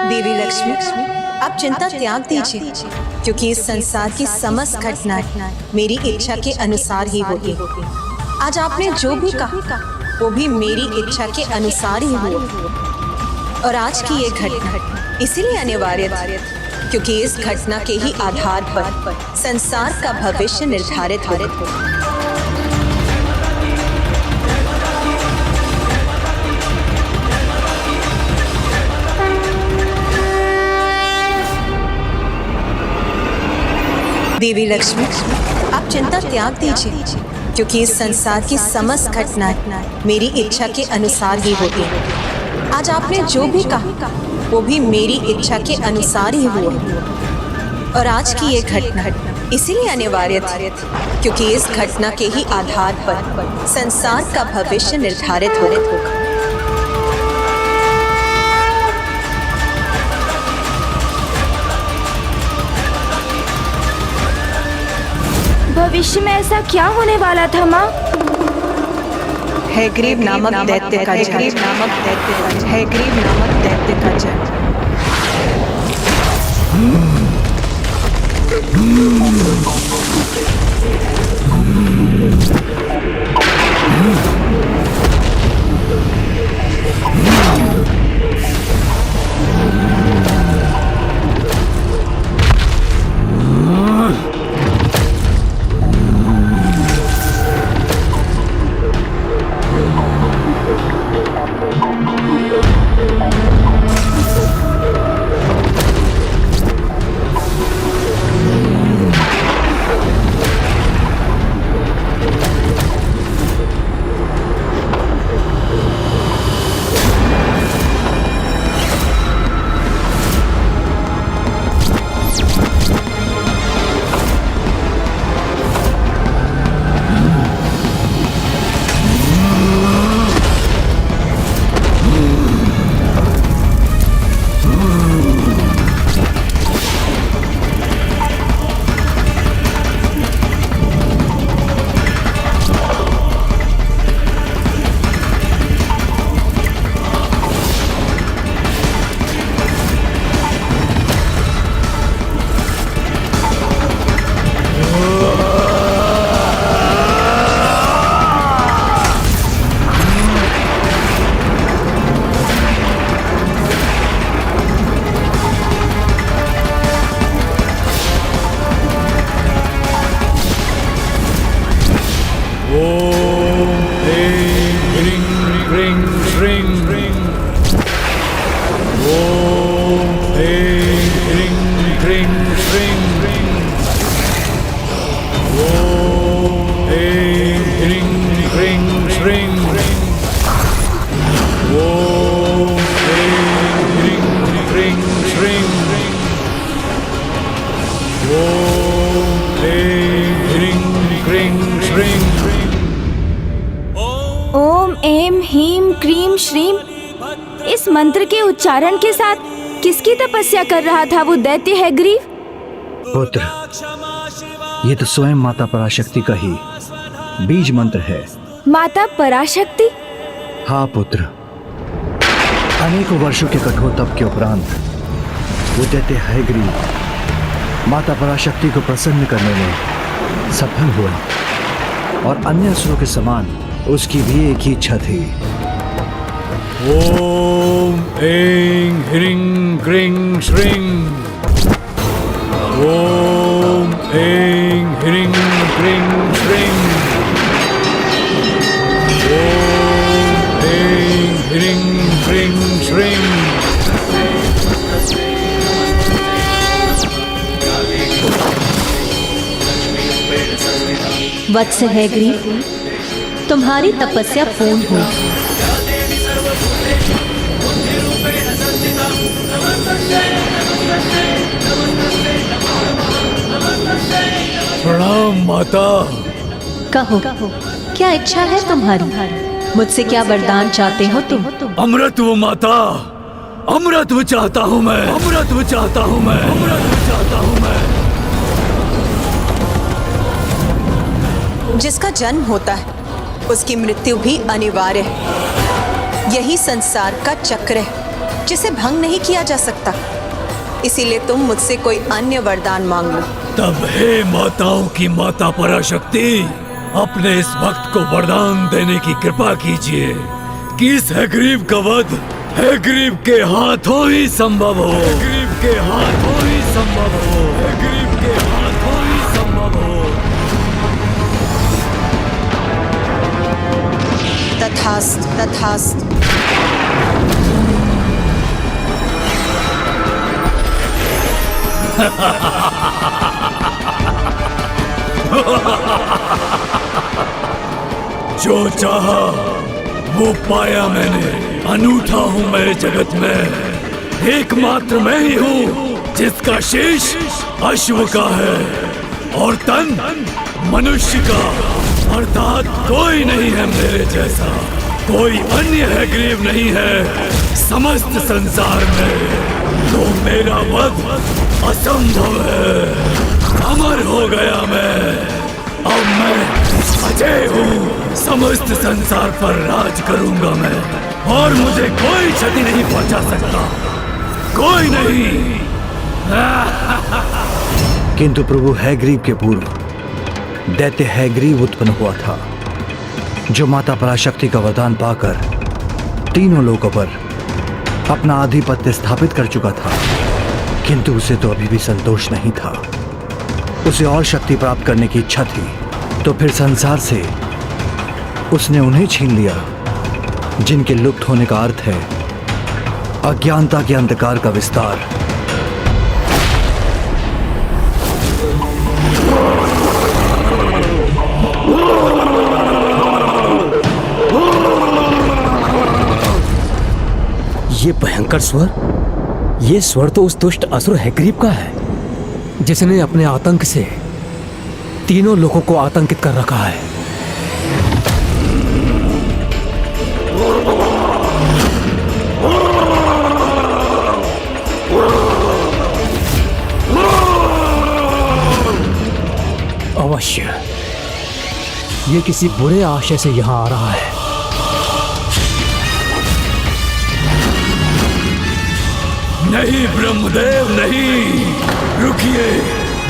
देवी लक्ष्मी, आप चिंता त्याग दीजिए, क्योंकि इस संसार की समस्त घटनाएं मेरी इच्छा के अनुसार ही होती। आज आपने जो भी कहा वो भी मेरी इच्छा के अनुसार ही हुआ, और आज की ये घटना इसीलिए अनिवार्य थी क्योंकि इस घटना के ही आधार पर संसार का भविष्य निर्धारित हो। देवी लक्ष्मी, आप चिंता त्याग दीजिए, क्योंकि इस संसार की समस्त घटनाएं मेरी इच्छा के अनुसार ही होती हैं, आज आपने जो भी कहा वो भी मेरी इच्छा के अनुसार ही हुआ। और आज की ये घटना इसीलिए अनिवार्य थी क्योंकि इस घटना के ही आधार पर संसार का भविष्य निर्धारित होगा। भविष्य में ऐसा क्या होने वाला था माँ? हैग्रीव नामक दैत्य का जन्म। ओम ऐं ह्रीं क्रीं श्रीं। इस मंत्र के उच्चारण के साथ किसकी तपस्या कर रहा था वो दैत्य हैग्रीव? पुत्र, ये तो स्वयं माता पराशक्ति का ही बीज मंत्र है। माता पराशक्ति? हाँ पुत्र, अनेकों वर्षों के कठोर तप के उपरांत वो दैत्य हैग्रीव माता पराशक्ति को प्रसन्न करने में सफल हुआ और अन्य असुरों के समान उसकी भी एक ही इच्छा थी। ओम ऐं ह्रीं क्रीं श्रीं। ओम ऐं ह्रीं क्रीं श्रीं। ओम ऐं ह्रीं क्रीं श्रीं। वत्स हैग्रीव, तुम्हारी तपस्या पूर्ण हो। प्रणाम माता। कहो, क्या इच्छा है तुम्हारी? मुझसे क्या वरदान चाहते हो तुम? अमृतत्व माता, अमृतत्व चाहता हूँ मैं, अमृतत्व चाहता हूँ मैं, अमृतत्व चाहता हूँ मैं। जिसका जन्म होता है उसकी मृत्यु भी अनिवार्य है। यही संसार का चक्र है जिसे भंग नहीं किया जा सकता। इसीलिए तुम मुझसे कोई अन्य वरदान मांग लो। तब हे माताओं की माता पराशक्ति, अपने इस भक्त को वरदान देने की कृपा कीजिए कि इस हैग्रीव का वध हैग्रीव के हाथों ही संभव हो। हैग्रीव के हाथों ही संभव हो। हैग्रीव के हाथों ही संभव हो। तथास्तु, तथास्तु। जो चाहा वो पाया मैंने। अनूठा हूँ मैं जगत में, एकमात्र मैं ही हूँ जिसका शीश अश्व का है और तन मनुष्य का, अर्थात कोई नहीं है मेरे जैसा, कोई अन्य है ग्रीव नहीं है समस्त संसार में, तो मेरा वध असंभव है। अमर हो गया मैं, अब मैं अजय हूँ, समस्त संसार पर राज करूंगा मैं, और मुझे कोई क्षति नहीं पहुंचा सकता, कोई नहीं। किंतु प्रभु हैग्रीव के पूर्व दैत्य हैग्रीव उत्पन्न हुआ था, जो माता पराशक्ति का वरदान पाकर तीनों लोकों पर अपना आधिपत्य स्थापित कर चुका था, किंतु उसे तो अभी भी संतोष नहीं था। उसे और शक्ति प्राप्त करने की इच्छा थी, तो फिर संसार से उसने उन्हें छीन लिया जिनके लुप्त होने का अर्थ है अज्ञानता के अंधकार का विस्तार। ये भयंकर स्वर, ये स्वर तो उस दुष्ट असुर हैग्रीव का है, जिसने अपने आतंक से तीनों लोगों को आतंकित कर रखा है। अवश्य ये किसी बुरे आशय से यहां आ रहा है। नहीं ब्रह्मदेव नहीं, रुकिए,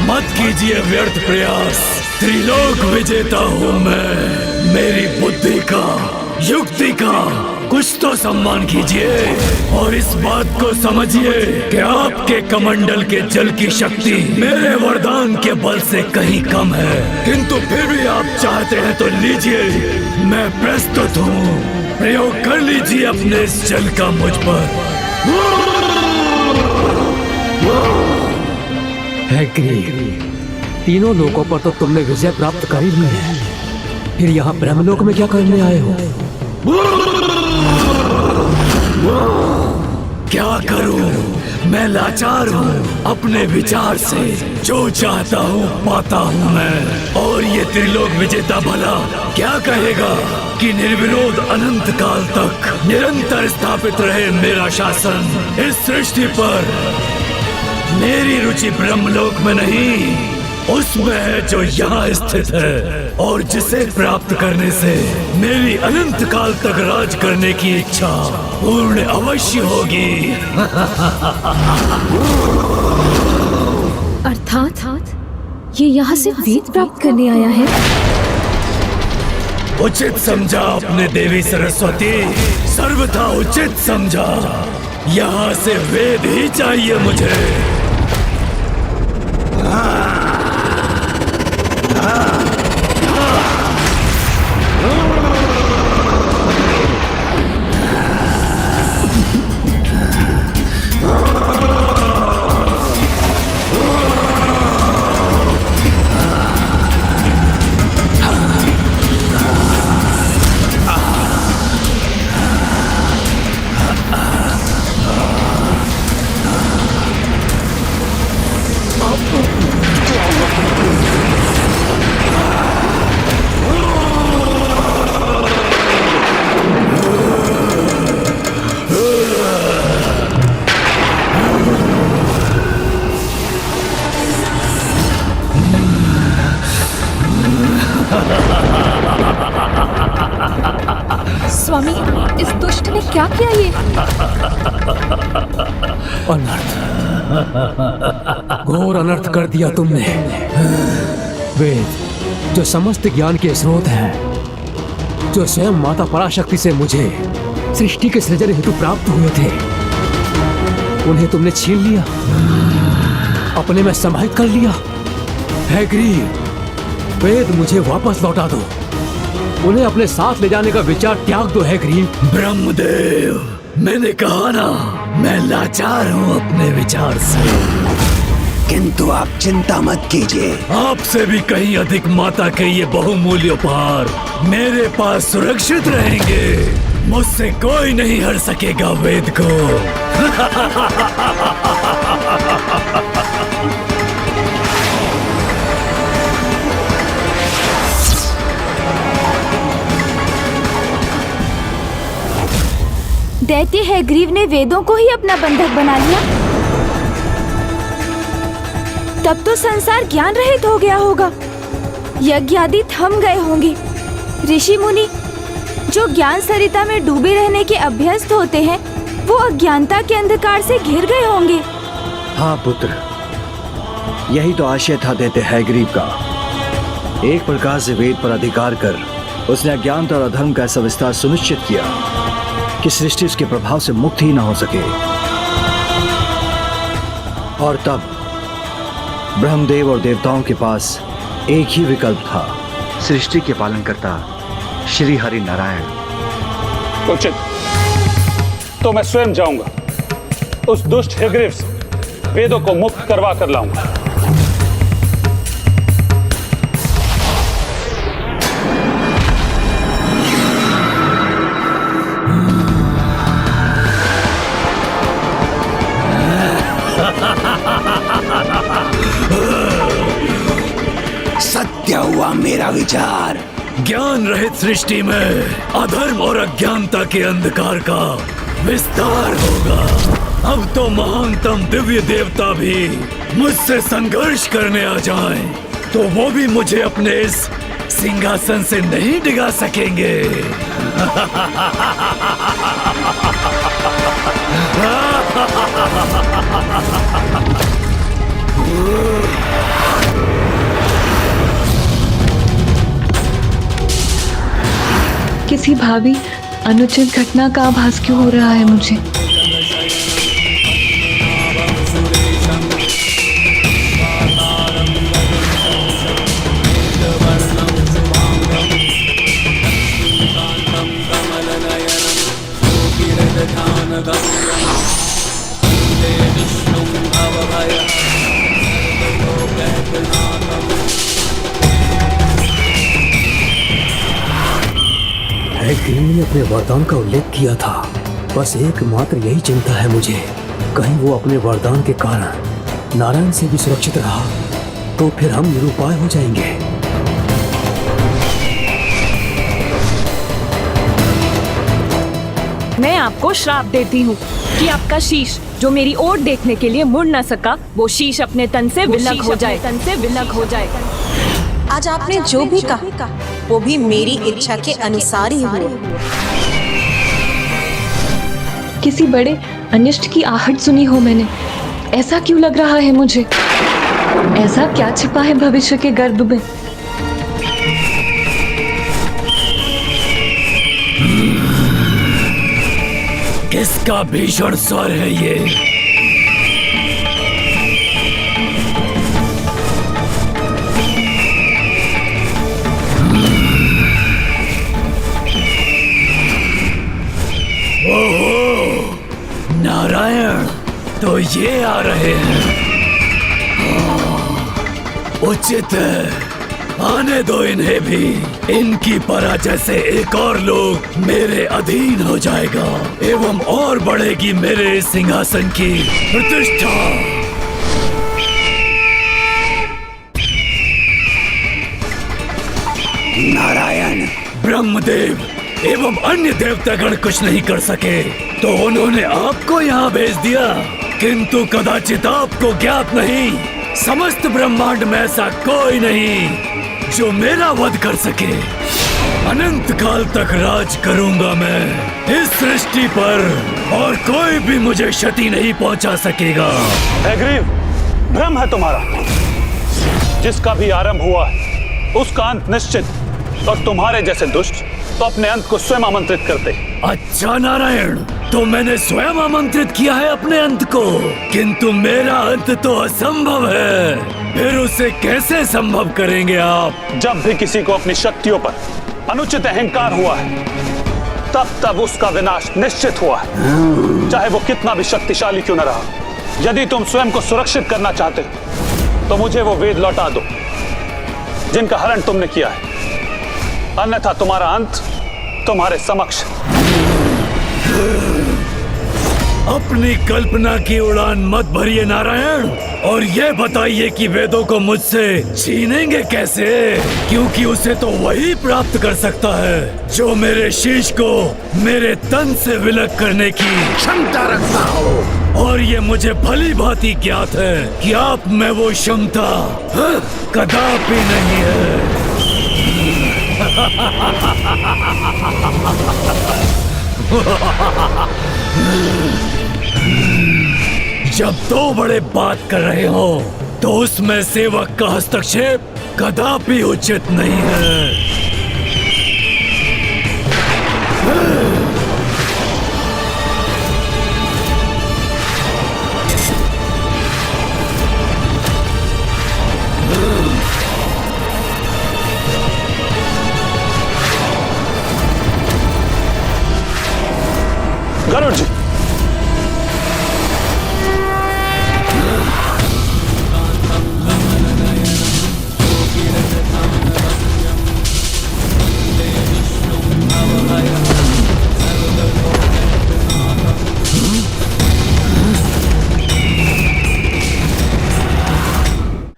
मत कीजिए व्यर्थ प्रयास। त्रिलोक विजेता हूँ मैं, मेरी बुद्धि का, युक्ति का कुछ तो सम्मान कीजिए और इस बात को समझिए कि आपके कमंडल के जल की शक्ति मेरे वरदान के बल से कहीं कम है, किंतु फिर भी आप चाहते हैं तो लीजिए, मैं प्रस्तुत हूँ, प्रयोग कर लीजिए अपने इस जल का मुझ पर। हैग्रीव, तीनों लोगों पर तो तुमने विजय प्राप्त कर ही ली है, फिर यहाँ ब्रह्मलोक में क्या करने आए हो? क्या करूं, मैं लाचार हूँ अपने विचार से, जो चाहता हूँ पाता हूँ मैं, और ये त्रिलोक विजेता भला क्या कहेगा कि निर्विरोध अनंत काल तक निरंतर स्थापित रहे मेरा शासन इस सृष्टि पर। मेरी रुचि ब्रह्मलोक में नहीं, उसमें है जो यहाँ स्थित है, और जिसे प्राप्त करने से मेरी अनंत काल तक राज करने की इच्छा पूर्ण अवश्य होगी। अर्थात ये यहाँ से वेद प्राप्त करने आया है। उचित समझा अपने देवी सरस्वती, सर्वथा उचित समझा, यहाँ से वेद ही चाहिए मुझे। स्वामी, इस दुष्ट ने क्या किया ये? अनर्थ, घोर अनर्थ कर दिया तुमने। वेद जो समस्त ज्ञान के स्रोत हैं, जो स्वयं माता पराशक्ति से मुझे सृष्टि के सृजन हेतु प्राप्त हुए थे, उन्हें तुमने छीन लिया, अपने में समाहित कर लिया। हैग्रीव, वेद मुझे वापस लौटा दो, उन्हें अपने साथ ले जाने का विचार त्याग दो। हैग्रीव। ब्रह्मदेव, मैंने कहा ना, मैं लाचार हूँ अपने विचार से, किंतु आप चिंता मत कीजिए, आपसे भी कहीं अधिक माता के ये बहुमूल्य उपहार मेरे पास सुरक्षित रहेंगे। मुझसे कोई नहीं हर सकेगा वेद को। दैत्य हैग्रीव ने वेदों को ही अपना बंधक बना लिया। तब तो संसार ज्ञान रहित हो गया होगा, यज्ञ आदि थम गए होंगे। ऋषि मुनि जो ज्ञान सरिता में डूबे रहने के अभ्यस्त होते हैं, वो अज्ञानता के अंधकार से घिर गए होंगे। हाँ पुत्र, यही तो आशय था दैत्य हैग्रीव का। एक प्रकार से वेद पर अधिकार कर उसने अज्ञानता और अधर्म का ऐसा विस्तार सुनिश्चित किया कि सृष्टि उसके प्रभाव से मुक्त ही न हो सके। और तब ब्रह्मदेव और देवताओं के पास एक ही विकल्प था, सृष्टि के पालनकर्ता श्री हरि नारायण। उचित, तो मैं स्वयं जाऊंगा, उस दुष्ट हैग्रीव से वेदों को मुक्त करवा कर लाऊंगा। सत्य हुआ मेरा विचार। ज्ञान रहित सृष्टि में अधर्म और अज्ञानता के अंधकार का विस्तार होगा। अब तो महानतम दिव्य देवता भी मुझसे संघर्ष करने आ जाएं, तो वो भी मुझे अपने इस सिंहासन से नहीं डिगा सकेंगे। किसी भावी अनुचित घटना का आभास क्यों हो रहा है मुझे? हैग्रीव ने अपने वरदान का उल्लेख किया था। बस एकमात्र यही चिंता है मुझे, कहीं वो अपने वरदान के कारण नारायण से भी सुरक्षित रहा तो फिर हम निरुपाय हो जाएंगे। मैं आपको श्राप देती हूँ कि आपका शीश जो मेरी ओर देखने के लिए मुड़ न सका, वो शीश अपने तन से विलग हो जाए। आज आपने जो भी कहा वो भी मेरी इच्छा के अनुसार ही हुआ। किसी बड़े अनिष्ट की आहट सुनी हो मैंने, ऐसा क्यों लग रहा है मुझे? ऐसा क्या छिपा है भविष्य के गर्भ में? किसका भीषण स्वर है ये? ओहो, नारायण तो ये आ रहे हैं। उचित है, आने दो इन्हें भी। इनकी पराजय से एक और लोग मेरे अधीन हो जाएगा एवं और बढ़ेगी मेरे सिंहासन की प्रतिष्ठा। नारायण, ब्रह्मदेव एवं अन्य देवतागण कुछ नहीं कर सके तो उन्होंने आपको यहाँ भेज दिया, किंतु कदाचित आपको ज्ञात नहीं, समस्त ब्रह्मांड में ऐसा कोई नहीं जो मेरा वध कर सके। अनंत काल तक राज करूंगा मैं इस सृष्टि पर और कोई भी मुझे क्षति नहीं पहुंचा सकेगा। हैग्रीव, भ्रम है तुम्हारा। जिसका भी आरंभ हुआ है उसका अंत निश्चित, और तुम्हारे जैसे दुष्ट तो अपने अंत को स्वयं आमंत्रित करते। अच्छा नारायण, तो मैंने स्वयं आमंत्रित किया है अपने अंत को, किंतु मेरा अंत तो असंभव है। फिर उसे कैसे संभव करेंगे आप? जब भी किसी को अपनी शक्तियों पर अनुचित अहंकार हुआ है तब उसका विनाश निश्चित हुआ है, चाहे वो कितना भी शक्तिशाली क्यों न रहा। यदि तुम स्वयं को सुरक्षित करना चाहते तो मुझे वो वेद लौटा दो जिनका हरण तुमने किया है, अन्यथा तुम्हारा अंत तुम्हारे समक्ष। अपनी कल्पना की उड़ान मत भरिए नारायण, और ये बताइए कि वेदों को मुझसे छीनेंगे कैसे, क्योंकि उसे तो वही प्राप्त कर सकता है जो मेरे शीश को मेरे तन से विलग करने की क्षमता रखता हो। और ये मुझे भली भांति ज्ञात है कि आप में वो क्षमता कदापि नहीं है। जब दो बड़े बात कर रहे हो तो उसमें सेवक का हस्तक्षेप कदापि उचित नहीं है। गरुड़ जी,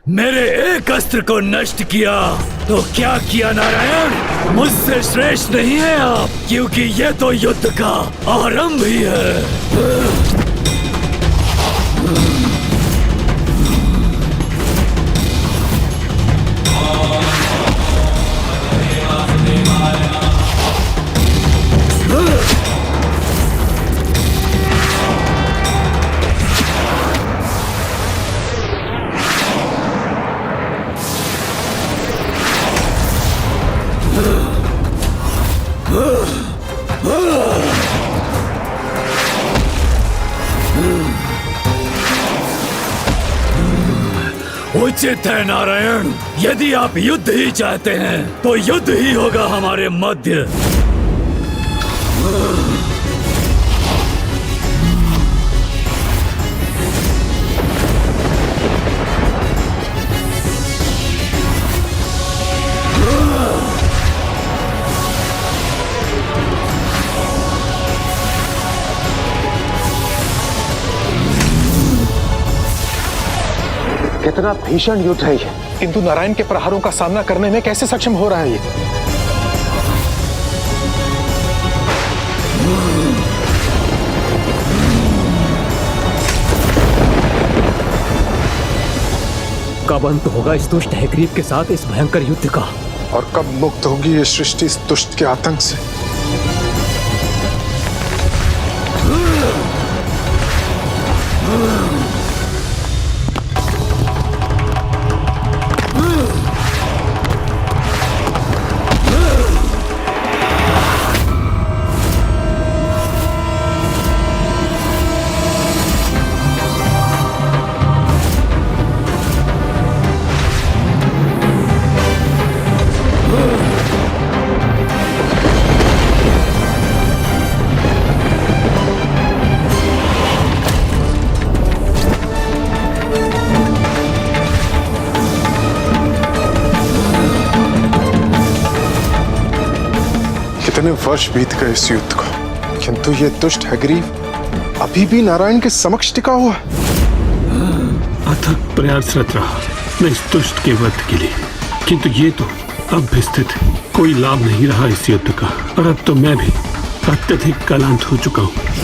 मेरे एक अस्त्र को नष्ट किया तो क्या किया नारायण? मुझसे श्रेष्ठ नहीं है आप, क्योंकि ये तो युद्ध का आरंभ ही है। उचित है नारायण, यदि आप युद्ध ही चाहते हैं तो युद्ध ही होगा हमारे मध्य। कितना भीषण युद्ध है ये, किंतु नारायण के प्रहारों का सामना करने में कैसे सक्षम हो रहा है ये? कब अंत होगा इस दुष्ट हैग्रीव के साथ इस भयंकर युद्ध का? और कब मुक्त होगी ये सृष्टि इस दुष्ट के आतंक से? कितने वर्ष बीत गए इस युद्ध को, किंतु ये दुष्ट हैग्रीव अभी भी नारायण के समक्ष टिका हुआ है। अथक प्रयासरत रहा मैं इस दुष्ट के वध के लिए, किंतु ये तो अब भी स्थित है। कोई लाभ नहीं रहा इस युद्ध का, और अब तो मैं भी अत्यधिक क्लांत हो चुका हूँ।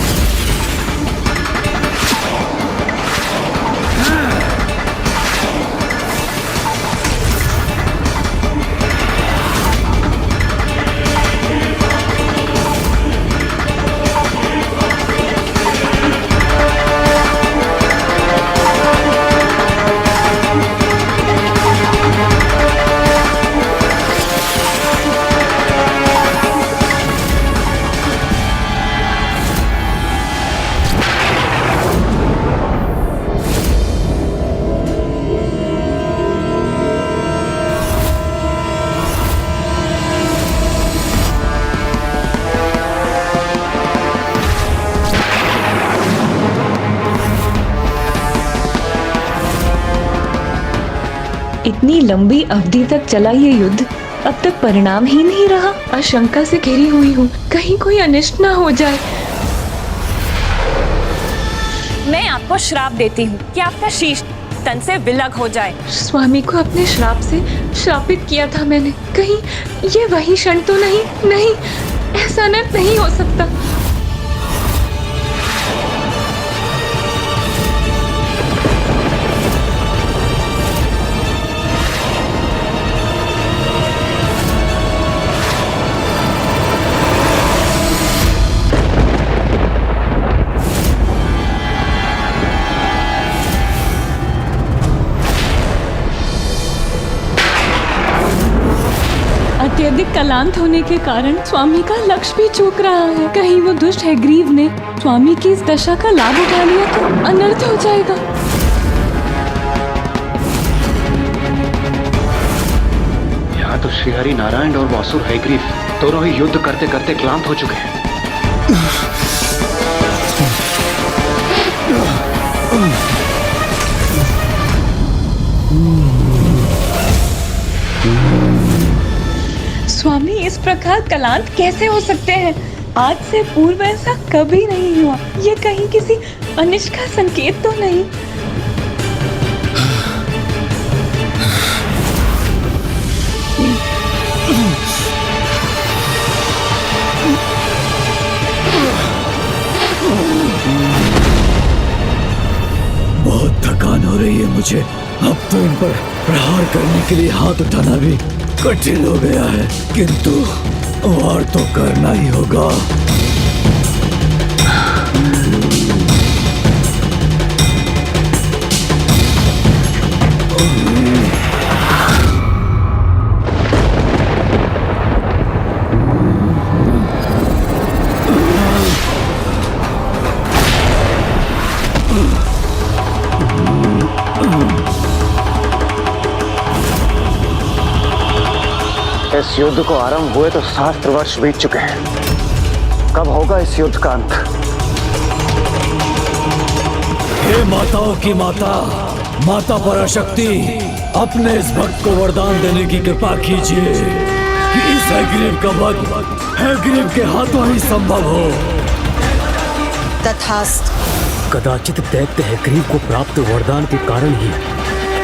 इतनी लंबी अवधि तक चला ये युद्ध अब तक परिणाम ही नहीं रहा। आशंका से घिरी हुई हूँ, कहीं कोई अनिष्ट ना हो जाए। मैं आपको श्राप देती हूँ कि आपका शीश तन से विलग हो जाए। स्वामी को अपने श्राप से श्रापित किया था मैंने, कहीं ये वही क्षण तो नहीं? नहीं, ऐसा अनर्थ नहीं हो सकता। अत्यधिक कलांत होने के कारण स्वामी का लक्ष्य भी चूक रहा है। कहीं वो दुष्ट हैग्रीव ने स्वामी की इस दशा का लाभ उठा लिया तो अनर्थ हो जाएगा। यहाँ तो श्रीहरि नारायण और वासुर हैग्रीव दोनों ही युद्ध करते करते क्लांत हो चुके हैं। स्वामी इस प्रकार कलांत कैसे हो सकते हैं? आज से पूर्व ऐसा कभी नहीं हुआ। ये कहीं किसी अनिष्ट का संकेत तो नहीं? बहुत थकान हो रही है मुझे। अब तो इन पर प्रहार करने के लिए हाथ उठाना भी कठिन हो गया है, किंतु वार तो करना ही होगा। इस युद्ध को आरंभ हुए तो 7 वर्ष बीत चुके हैं। कब होगा इस युद्ध का अंत? हे माताओं की माता, माता पराशक्ति, अपने इस भक्त को वरदान देने की कृपा कीजिए कि इस हैग्रीव का वध हैग्रीव के हाथों ही संभव हो। तथास्तु। कदाचित दैत्य हैग्रीव को प्राप्त वरदान के कारण ही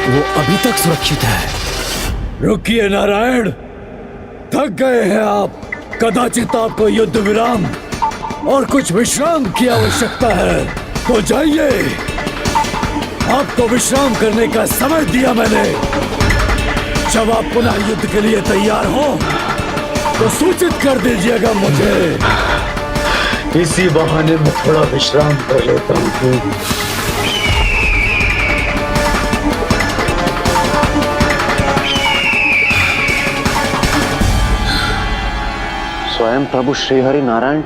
वो अभी तक सुरक्षित है। रुकिए नारायण, थक गए हैं आप। कदाचित आपको युद्ध विराम और कुछ विश्राम की आवश्यकता है, तो जाइए। आपको विश्राम करने का समय दिया मैंने। जब आप पुनः युद्ध के लिए तैयार हो तो सूचित कर दीजिएगा मुझे। इसी बहाने मैं थोड़ा विश्राम कर लेता हूँ। स्वयं प्रभु श्रीहरि नारायण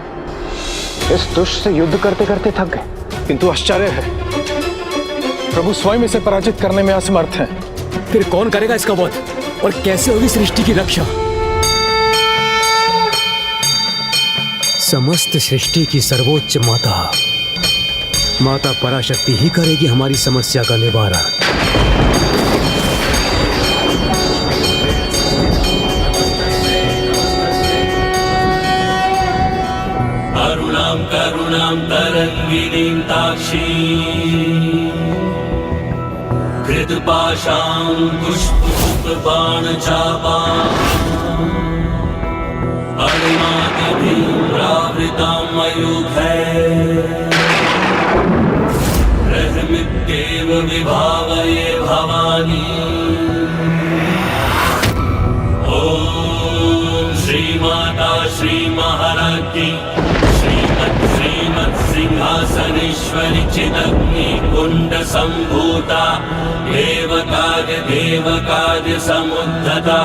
इस दुष्ट से युद्ध करते करते थक गए। किंतु आश्चर्य है, प्रभु स्वयं इसे पराजित करने में असमर्थ हैं। फिर कौन करेगा इसका वध और कैसे होगी सृष्टि की रक्षा? समस्त सृष्टि की सर्वोच्च माता, माता पराशक्ति ही करेगी हमारी समस्या का निवारण। करुणां तरङ्गिनीं ताक्षीं कृतपाशां पुष्पबाणचापाम् अरुणादिभिरावृतां मयूखैः रहमित्येव विभावये भवानी। ॐ श्रीमाता श्रीमहाराज्ञी सिंहासनेश्वरी चिदग्नि कुंड संभूता देवकार्य समुद्धता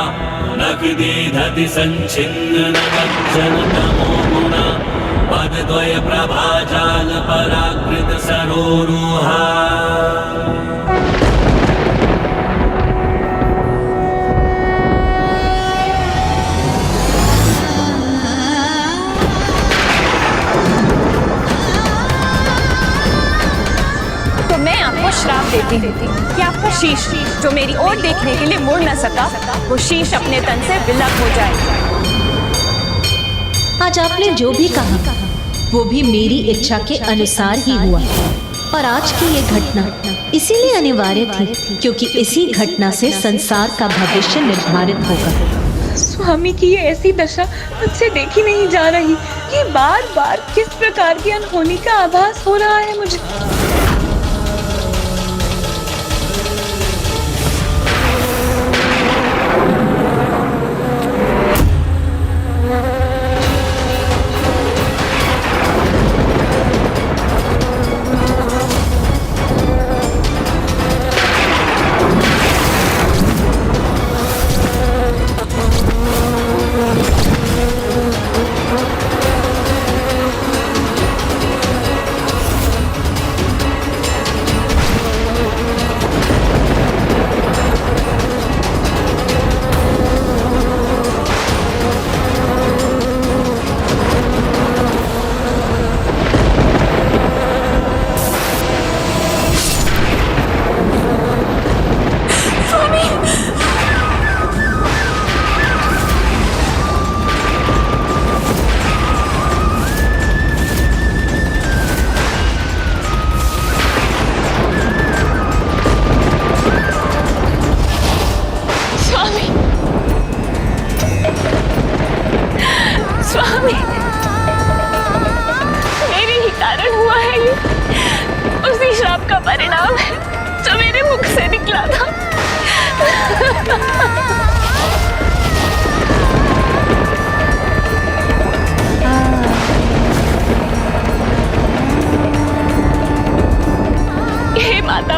नखदीधति संचिन्न नवज्जन तमो गुणा पदद्वय प्रभाजाल पराकृत सरोरुहा। मैं आपको श्राप देती देती हूँ कि आपका शीश जो मेरी ओर देखने के लिए मुड़ न सका, वो शीश अपने तन से विलग हो जाए। आज आपने जो भी कहा वो भी मेरी इच्छा के अनुसार ही हुआ, और आज की ये घटना इसीलिए अनिवार्य थी क्योंकि इसी घटना से संसार का भविष्य निर्धारित होगा। स्वामी की ये ऐसी दशा मुझसे देखी नहीं जा रही कि बार बार किस प्रकार की अनहोनी का आभास हो रहा है मुझे।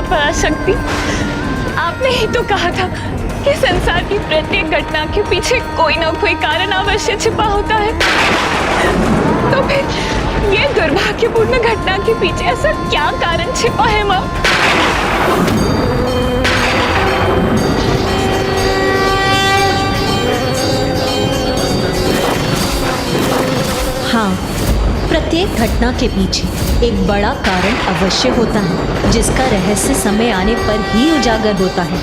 पराशक्ति, आपने ही तो कहा था कि संसार की प्रत्येक घटना के पीछे कोई ना कोई कारण अवश्य छिपा होता है। तो फिर ये दुर्भाग्यपूर्ण घटना के पीछे ऐसा क्या कारण छिपा है माँ? हाँ, प्रत्येक घटना के पीछे एक बड़ा कारण अवश्य होता है जिसका रहस्य समय आने पर ही उजागर होता है।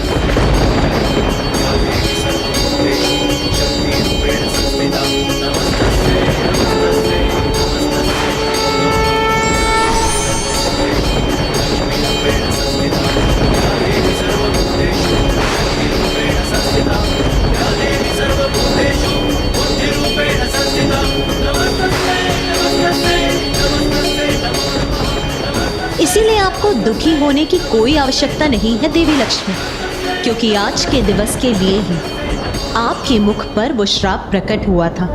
इसीलिए आपको दुखी होने की कोई आवश्यकता नहीं है देवी लक्ष्मी, क्योंकि आज के दिवस के लिए ही आपके मुख पर वो श्राप प्रकट हुआ था।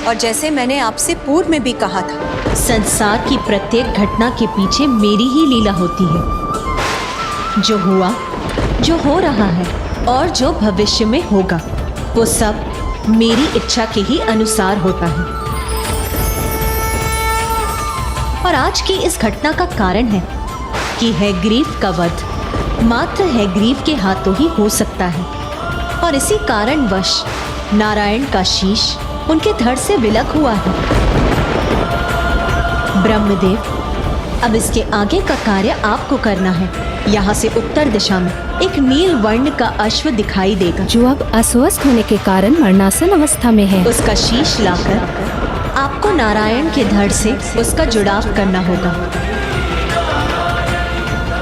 और जैसे मैंने आपसे पूर्व में भी कहा था, संसार की प्रत्येक घटना के पीछे मेरी ही लीला होती है। जो हुआ, जो हो रहा है और जो भविष्य में होगा, वो सब मेरी इच्छा के ही अनुसार होता है। और आज की इस घटना का कारण है कि हैग्रीव का वध मात्र हैग्रीव के हाथों ही हो सकता है, और इसी कारणवश नारायण का शीश उनके धड़ से विलग हुआ है। ब्रह्मदेव, अब इसके आगे का कार्य आपको करना है। यहाँ से उत्तर दिशा में एक नील वर्ण का अश्व दिखाई देगा, जो अब अस्वस्थ होने के कारण मरणासन अवस्था में है। उसका शीश लाकर आपको नारायण के धड़ से उसका जुड़ाव करना होगा।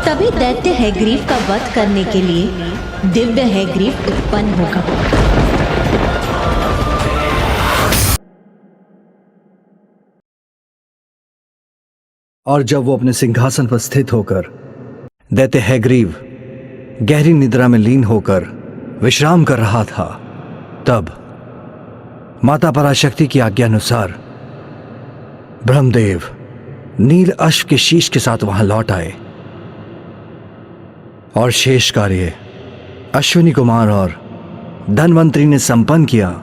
तभी दैत्य हैग्रीव का वध करने के लिए दिव्य हैग्रीव उत्पन्न होगा। और जब वो अपने सिंहासन पर स्थित होकर दैत्य हैग्रीव गहरी निद्रा में लीन होकर विश्राम कर रहा था, तब माता पराशक्ति की आज्ञा अनुसार ब्रह्मदेव नील अश्व के शीश के साथ वहां लौट आए और शेष कार्य अश्विनी कुमार और धन्वंतरी ने संपन्न किया।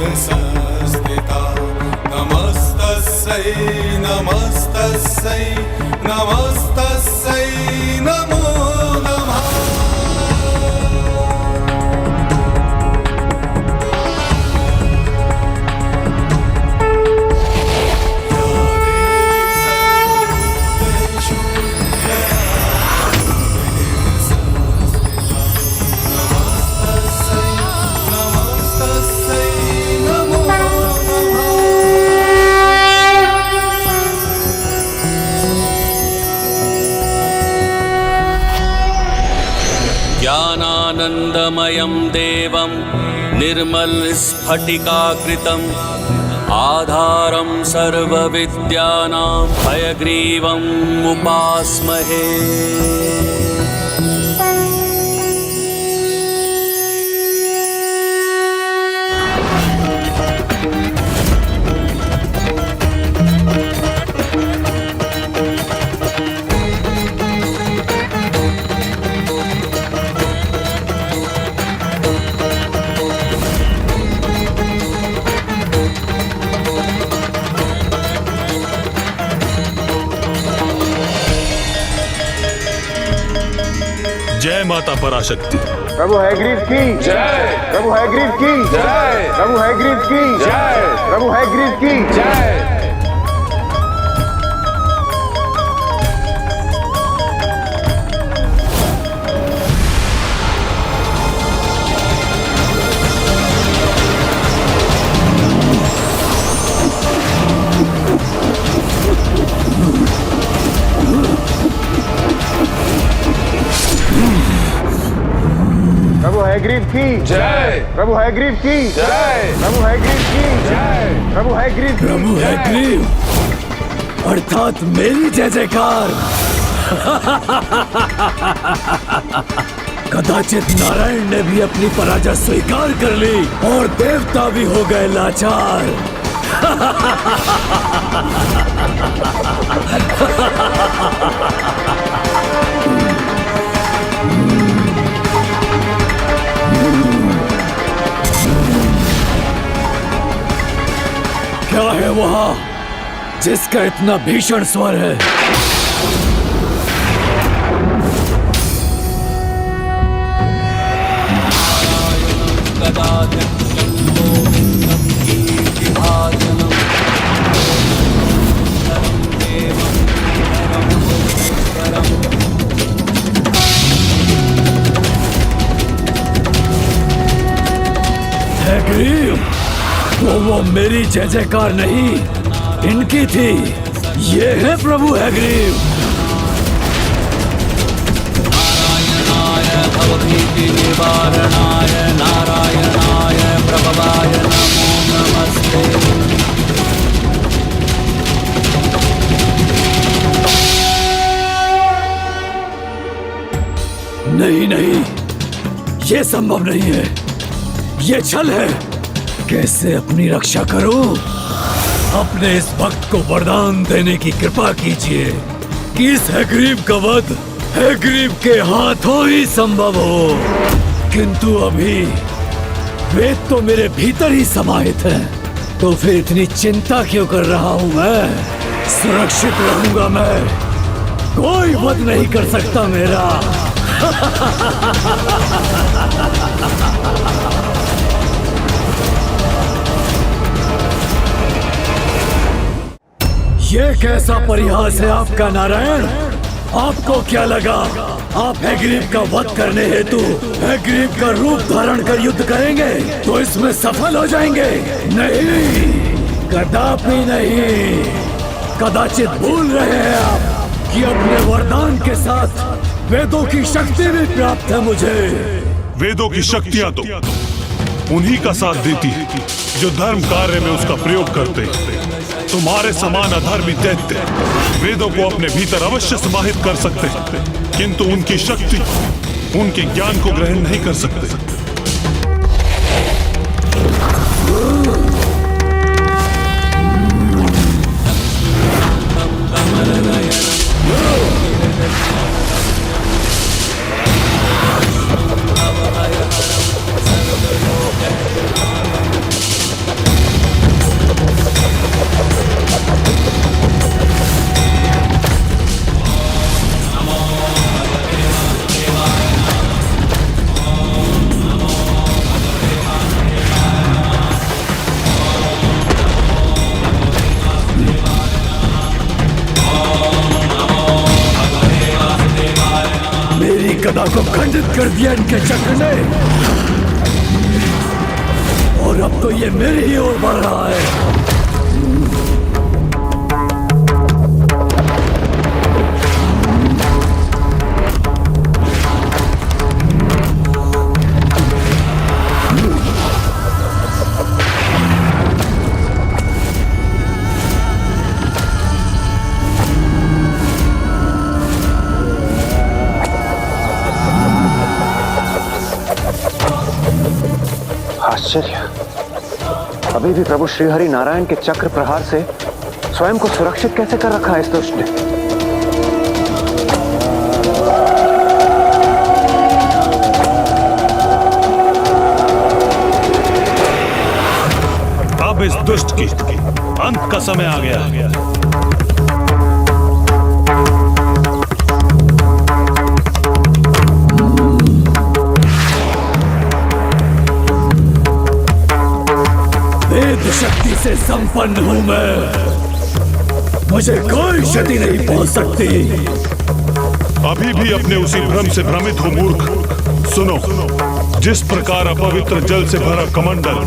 संस्थिता नमस्तस्यै नमस्तस्यै नमस्तस्यै नमो नमः। ज्ञानानन्दमयं देवं निर्मलस्फटिकाकृतिम् आधारं सर्वविद्यानां हयग्रीवम् उपास्महे। जय माता पराशक्ति। प्रभु हैग्रीव की जय। प्रभु हैग्रीव की जय। प्रभु हैग्रीव की जय। प्रभु हैग्रीव की जय। प्रभु हैग्रीव की जय। प्रभु हैग्रीव की जय। प्रभु हैग्रीव की जय। प्रभु हैग्रीव की प्रभु हैग्रीव अर्थात मेरी जय जयकार। कदाचित नारायण ने भी अपनी पराजय स्वीकार कर ली और देवता भी हो गए लाचार। क्या है वहां जिसका इतना भीषण स्वर है? हैग्रीव, तो वो मेरी जय जयकार नहीं इनकी थी। ये है प्रभु हैग्रीव। नारायणाय भवभीति निवारणाय नारायणाय प्रभवाय नमो नमस्ते। नहीं नहीं, ये संभव नहीं है, ये छल है। कैसे अपनी रक्षा करूं? अपने इस भक्त को वरदान देने की कृपा कीजिए कि इस हैग्रीव का वध हैग्रीव के हाथों ही संभव हो। किंतु अभी वेद तो मेरे भीतर ही समाहित है, तो फिर इतनी चिंता क्यों कर रहा हूं मैं? सुरक्षित रहूंगा मैं, कोई वध नहीं कर सकता मेरा। ये कैसा परिहास है आपका नारायण? आपको क्या लगा आप हैग्रीव का वध करने हेतु हैग्रीव का रूप धारण कर युद्ध करेंगे तो इसमें सफल हो जाएंगे? नहीं, कदापि नहीं। कदाचित भूल रहे हैं आप कि अपने वरदान के साथ वेदों की शक्ति भी प्राप्त है मुझे। वेदों की शक्तियां तो उन्हीं का साथ देती है जो धर्म कार्य में उसका प्रयोग करते हैं। तुम्हारे समान अधर्मी दैत्य वेदों को अपने भीतर अवश्य समाहित कर सकते हैं, किंतु उनकी शक्ति उनके ज्ञान को ग्रहण नहीं कर सकते। गदा को खंडित कर दिया इनके चक्र ने, और अब तो ये मेरी ही ओर बढ़ रहा है। आश्चर्य, अभी भी प्रभु श्रीहरि नारायण के चक्र प्रहार से स्वयं को सुरक्षित कैसे कर रखा है इस दुष्ट ने। अब इस दुष्ट की अंत का समय आ गया। वेद शक्ति से संपन्न हूं मैं, मुझे कोई क्षति नहीं पहुंच सकती। अभी भी अपने उसी भ्रम से भ्रमित हो मूर्ख। सुनो, जिस प्रकार अपवित्र जल से भरा कमंडल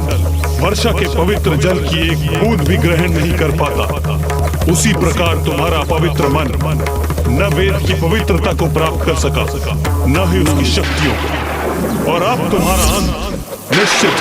वर्षा के पवित्र जल की एक बूंद भी ग्रहण नहीं कर पाता, उसी प्रकार तुम्हारा अपवित्र मन न वेद की पवित्रता को प्राप्त कर सका, न ही उसकी शक्तियों को, और अब तुम्हारा अंत निश्चित।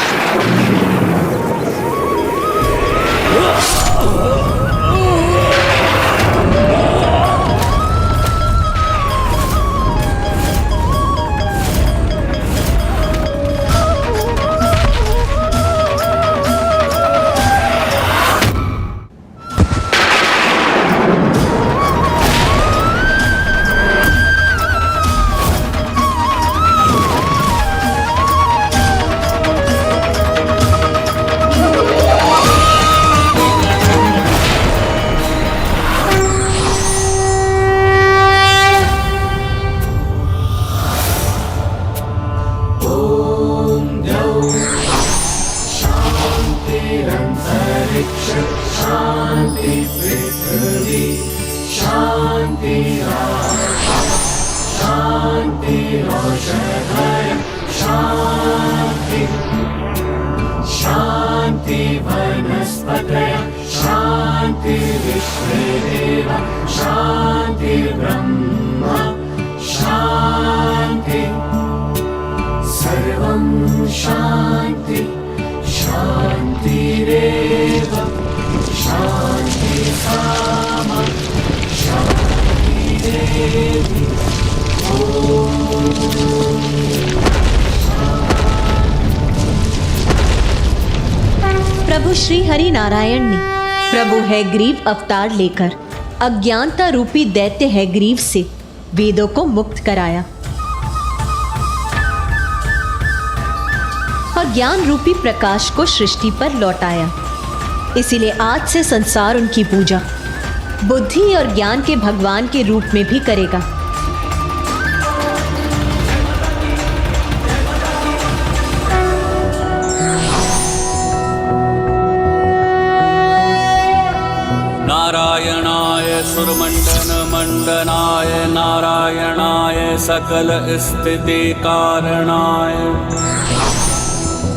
प्रभु श्री हरि नारायण ने प्रभु हैग्रीव अवतार लेकर अज्ञानता रूपी दैत्य हैग्रीव से वेदों को मुक्त कराया और ज्ञान रूपी प्रकाश को सृष्टि पर लौटाया। इसीलिए आज से संसार उनकी पूजा बुद्धि और ज्ञान के भगवान के रूप में भी करेगा। नारायणाय सुरमंडन मंडनाय नारायणाय सकल स्थिति कारणाय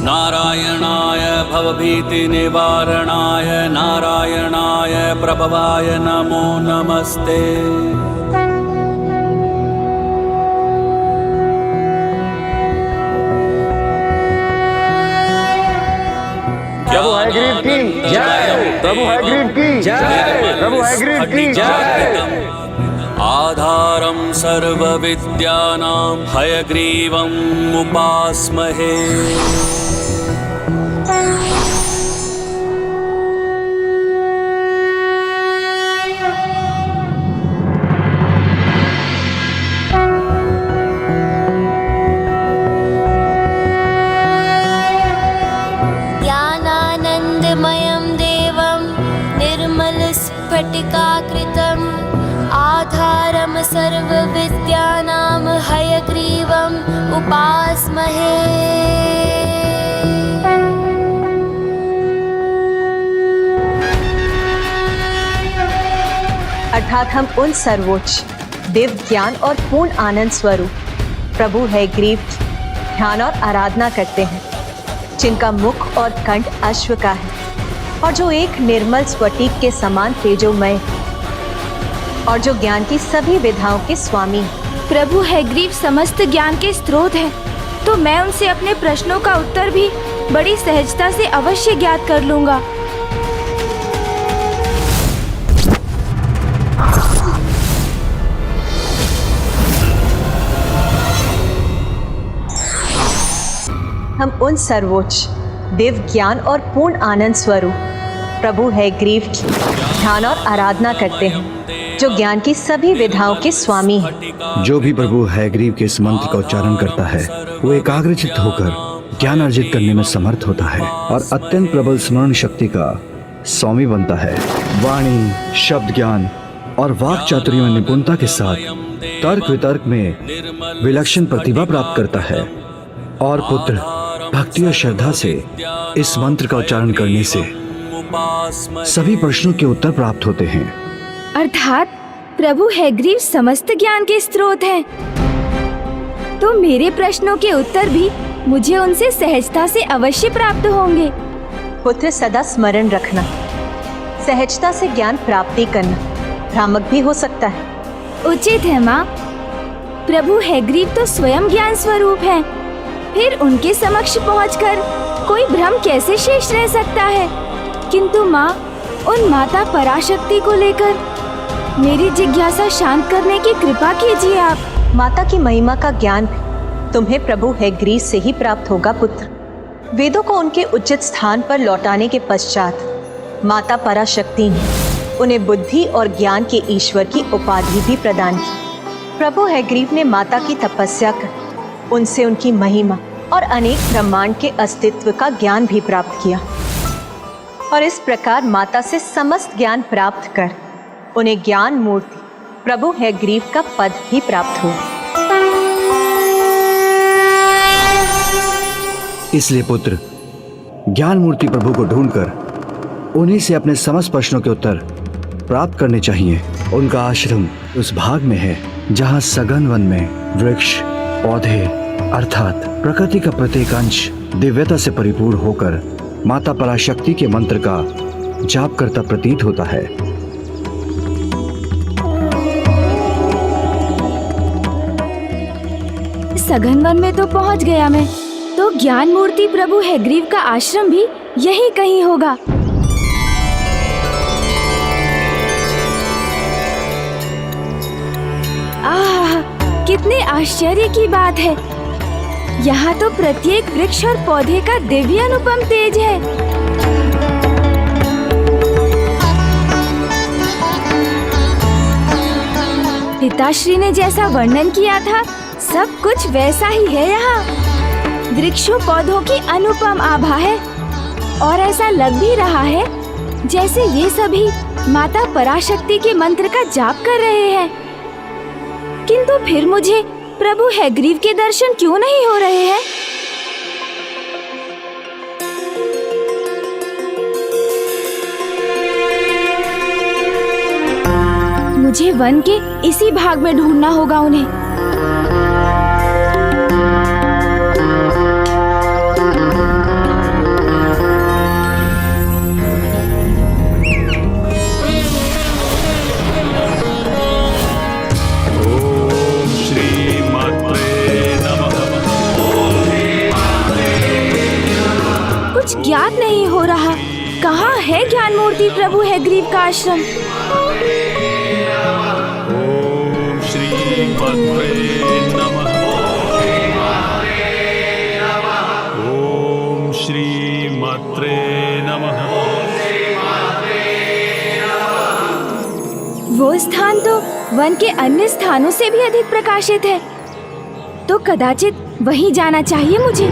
नारायणाय भवभीति निवारणाय नारायणाय प्रभवाय नमो नमस्ते। प्रभु हैग्रीव की जय, प्रभु हैग्रीव की जय, प्रभु हैग्रीव की जय। आधारं सर्व विद्यानां हयग्रीवम् उपास्महे। ज्ञानानन्दमयं देवं निर्मलस्फटिकाकृतिम् आधारं सर्वविद्यानां हयग्रीवम् उपास्महे। अर्थात हम उन सर्वोच्च दिव्य ज्ञान और पूर्ण आनंद स्वरूप प्रभु हैग्रीव की ध्यान और आराधना करते हैं, जिनका मुख और कंठ अश्व का है और जो एक निर्मल स्फटिक के समान तेजोमय और जो ज्ञान की सभी विधाओं के स्वामी हैं। प्रभु हैग्रीव समस्त ज्ञान के स्रोत हैं, तो मैं उनसे अपने प्रश्नों का उत्तर भी बड़ी सहजता से अवश्य ज्ञात कर लूंगा। हम उन सर्वोच्च दिव्य ज्ञान और पूर्ण आनंद स्वरूप प्रभु हैग्रीव की ध्यान और आराधना करते हैं, जो ज्ञान की सभी विधाओं के स्वामी हैं। जो भी प्रभु हैग्रीव के इस मंत्र का उच्चारण करता है वो एकाग्रचित्त होकर ज्ञान अर्जित करने में समर्थ होता है और अत्यंत प्रबल स्मरण शक्ति का स्वामी बनता है। वाणी, शब्द ज्ञान और वाक चातुर्य में निपुणता के साथ तर्क वितर्क में विलक्षण प्रतिभा प्राप्त करता है। और पुत्र, भक्ति और श्रद्धा से इस मंत्र का उच्चारण करने से सभी प्रश्नों के उत्तर प्राप्त होते हैं। अर्थात प्रभु हैग्रीव समस्त ज्ञान के स्रोत हैं, तो मेरे प्रश्नों के उत्तर भी मुझे उनसे सहजता से अवश्य प्राप्त होंगे। पुत्र, सदा स्मरण रखना, सहजता से ज्ञान प्राप्ति करना भ्रामक भी हो सकता है। उचित है माँ। प्रभु हैग्रीव तो स्वयं ज्ञान स्वरूप हैं, फिर उनके समक्ष पहुंचकर कोई भ्रम कैसे शेष रह सकता है। किंतु माँ, उन माता पराशक्ति को लेकर मेरी जिज्ञासा शांत करने की कृपा कीजिए आप। माता की महिमा का ज्ञान भी तुम्हें प्रभु हैग्रीव से ही प्राप्त होगा पुत्र। वेदों को उनके उचित स्थान पर लौटाने के पश्चात माता पराशक्ति ने उन्हें बुद्धि और ज्ञान के ईश्वर की उपाधि भी प्रदान की। प्रभु हैग्रीव ने माता की तपस्या कर उनसे उनकी महिमा और अनेक ब्रह्मांड के अस्तित्व का ज्ञान भी प्राप्त किया और इस प्रकार माता से समस्त ज्ञान प्राप्त कर उन्हें ज्ञान मूर्ति प्रभु हैग्रीव का पद भी प्राप्त हुआ। इसलिए पुत्र, ज्ञान मूर्ति प्रभु को ढूंढकर उन्हीं से अपने समस्त प्रश्नों के उत्तर प्राप्त करने चाहिए। उनका आश्रम उस भाग में है जहाँ सघन वन में वृक्ष, पौधे अर्थात प्रकृति का प्रत्येक अंश दिव्यता से परिपूर्ण होकर माता पराशक्ति के मंत्र का जाप करता प्रतीत होता है। सघन वन में तो पहुंच गया मैं, तो ज्ञान मूर्ति प्रभु हैग्रीव का आश्रम भी यही कहीं होगा। आह, कितने आश्चर्य की बात है। यहाँ तो प्रत्येक वृक्ष और पौधे का दिव्य अनुपम तेज है। पिताश्री ने जैसा वर्णन किया था सब कुछ वैसा ही है यहाँ। वृक्षों पौधों की अनुपम आभा है और ऐसा लग भी रहा है जैसे ये सभी माता पराशक्ति के मंत्र का जाप कर रहे हैं। किंतु फिर मुझे प्रभु हैग्रीव के दर्शन क्यों नहीं हो रहे हैं? मुझे वन के इसी भाग में ढूंढना होगा उन्हें। ज्ञात नहीं हो रहा, कहाँ है ज्ञान मूर्ति प्रभु हैग्रीव का आश्रम? ओम श्री मात्रे नमः। ओम श्री मात्रे नमः। वो स्थान तो वन के अन्य स्थानों से भी अधिक प्रकाशित है, तो कदाचित वहीं जाना चाहिए मुझे।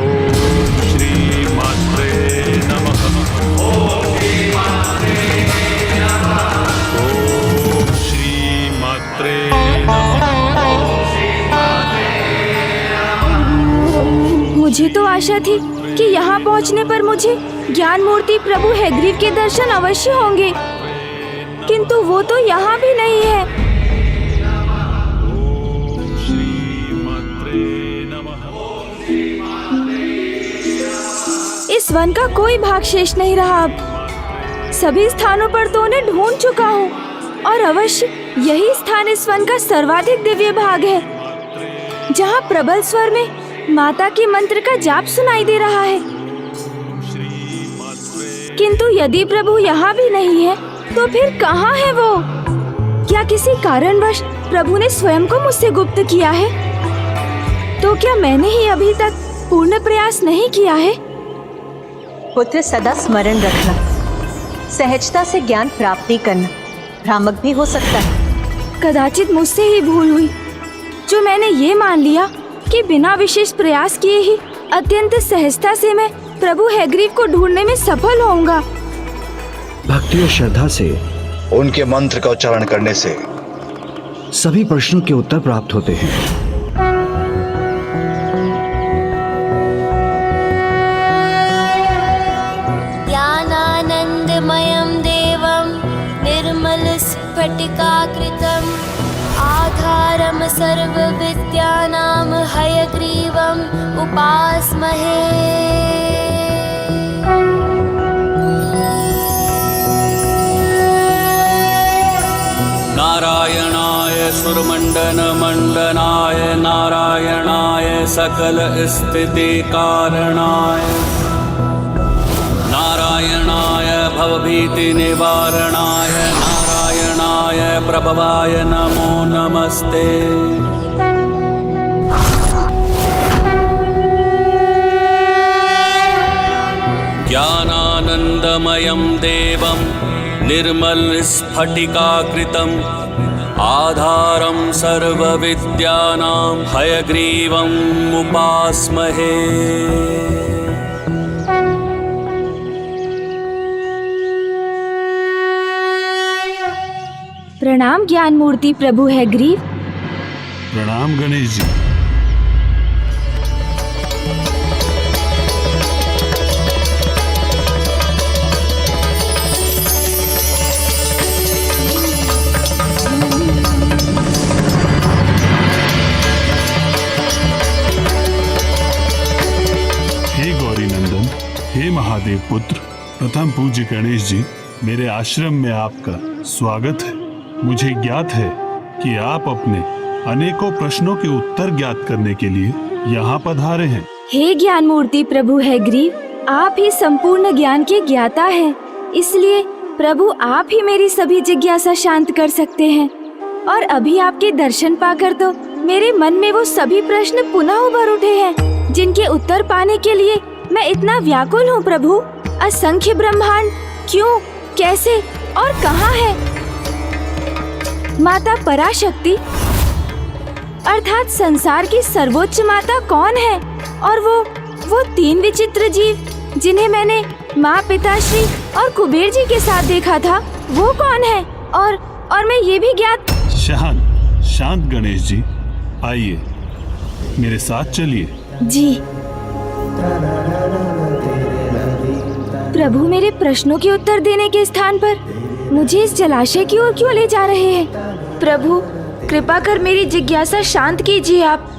मुझे तो आशा थी कि यहाँ पहुँचने पर मुझे ज्ञान मूर्ति प्रभु हैग्रीव के दर्शन अवश्य होंगे, किंतु वो तो यहाँ भी नहीं है। श्री मात्रे स्वर्ण का कोई भाग शेष नहीं रहा। अब सभी स्थानों पर तो उन्हें ढूंढ चुका हूँ और अवश्य यही स्थान इस स्वर्ण का सर्वाधिक दिव्य भाग है, जहाँ प्रबल स्वर में माता के मंत्र का जाप सुनाई दे रहा है। किंतु यदि प्रभु यहाँ भी नहीं है तो फिर कहाँ है वो? क्या किसी कारणवश प्रभु ने स्वयं को मुझसे गुप्त किया है? तो क्या मैंने ही अभी तक पूर्ण प्रयास नहीं किया है? पुत्र, सदा स्मरण रखना, सहजता से ज्ञान प्राप्ति करना भ्रामक भी हो सकता है। कदाचित मुझसे ही भूल हुई जो मैंने ये मान लिया कि बिना विशेष प्रयास किए ही अत्यंत सहजता से मैं प्रभु हैग्रीव को ढूंढने में सफल होऊंगा। भक्ति और श्रद्धा से उनके मंत्र का उच्चारण करने से सभी प्रश्नों के उत्तर प्राप्त होते हैं। ज्ञानानंदमयं देवं निर्मलस्फटिकाकृतिम् आधारं सर्वविद्यानां हयग्रीवम् उपास्महे। नारायणाय सुरमण्डनमण्डनाय नारायणाय सकल स्थिति कारणाय नारायणाय भवभीति निवारणाय नारायणाय प्रभवाय नमो नमस्ते। ज्ञानानन्दमयं देवं निर्मलस्फटिकाकृतिम् आधारं सर्वविद्यानां हयग्रीवम् उपास्महे। प्रणाम ज्ञान मूर्ति प्रभु हैग्रीव। प्रणाम गणेश जी। हे गौरी नंदन, हे महादेव पुत्र, प्रथम पूज्य गणेश जी, मेरे आश्रम में आपका स्वागत है। मुझे ज्ञात है कि आप अपने अनेकों प्रश्नों के उत्तर ज्ञात करने के लिए यहाँ पधारे हैं। हे ज्ञान मूर्ति प्रभु हैग्रीव, आप ही संपूर्ण ज्ञान के ज्ञाता हैं, इसलिए प्रभु आप ही मेरी सभी जिज्ञासा शांत कर सकते हैं। और अभी आपके दर्शन पाकर तो मेरे मन में वो सभी प्रश्न पुनः उभर उठे हैं जिनके उत्तर पाने के लिए मैं इतना व्याकुल हूँ प्रभु। असंख्य ब्रह्मांड क्यों, कैसे और कहाँ है? माता पराशक्ति अर्थात संसार की सर्वोच्च माता कौन है? और वो तीन विचित्र जीव जिन्हें मैंने माँ, पिताश्री और कुबेर जी के साथ देखा था, वो कौन है? और मैं ये भी ज्ञात। शांत गणेश जी, आइए मेरे साथ चलिए। जी प्रभु, मेरे प्रश्नों के उत्तर देने के स्थान पर मुझे इस जलाशय की ओर क्यों ले जा रहे हैं? प्रभु कृपा कर मेरी जिज्ञासा शांत कीजिए आप।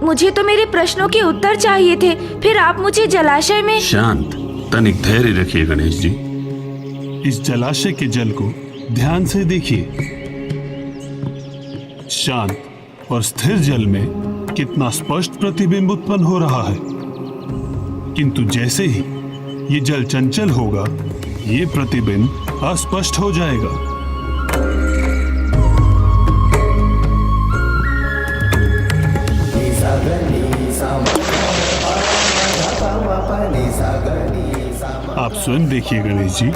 मुझे तो मेरे प्रश्नों के उत्तर चाहिए थे, फिर आप मुझे जलाशय में। शांत, तनिक धैर्य रखिए गणेश जी। इस जलाशय के जल को ध्यान से देखिए। शांत और स्थिर जल में कितना स्पष्ट प्रतिबिंब उत्पन्न हो रहा है, किंतु जैसे ही ये जल चंचल होगा, ये प्रतिबिंब अस्पष्ट हो जाएगा। आप स्वयं देखिए गणेश जी।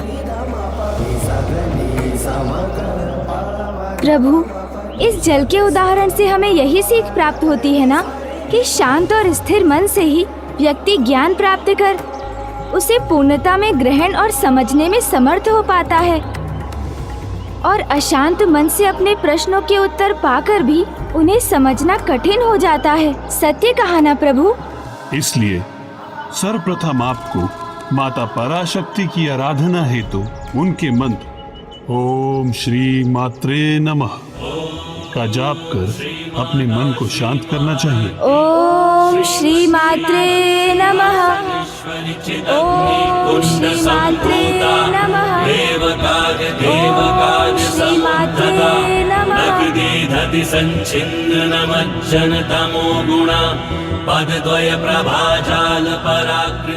प्रभु, इस जल के उदाहरण से हमें यही सीख प्राप्त होती है ना कि शांत और स्थिर मन से ही व्यक्ति ज्ञान प्राप्त कर उसे पूर्णता में ग्रहण और समझने में समर्थ हो पाता है, और अशांत मन से अपने प्रश्नों के उत्तर पाकर भी उन्हें समझना कठिन हो जाता है। सत्य कहा ना प्रभु? इसलिए सर्वप्रथम आपको माता पराशक्ति की आराधना हेतु उनके मंत्र ओम श्री मात्रे नमः का जाप कर अपने मन को शांत करना चाहिए। ओम ओम श्री मात्रे नमः। ओम श्री मात्रे नमः। ओम श्री मात्रे नमः।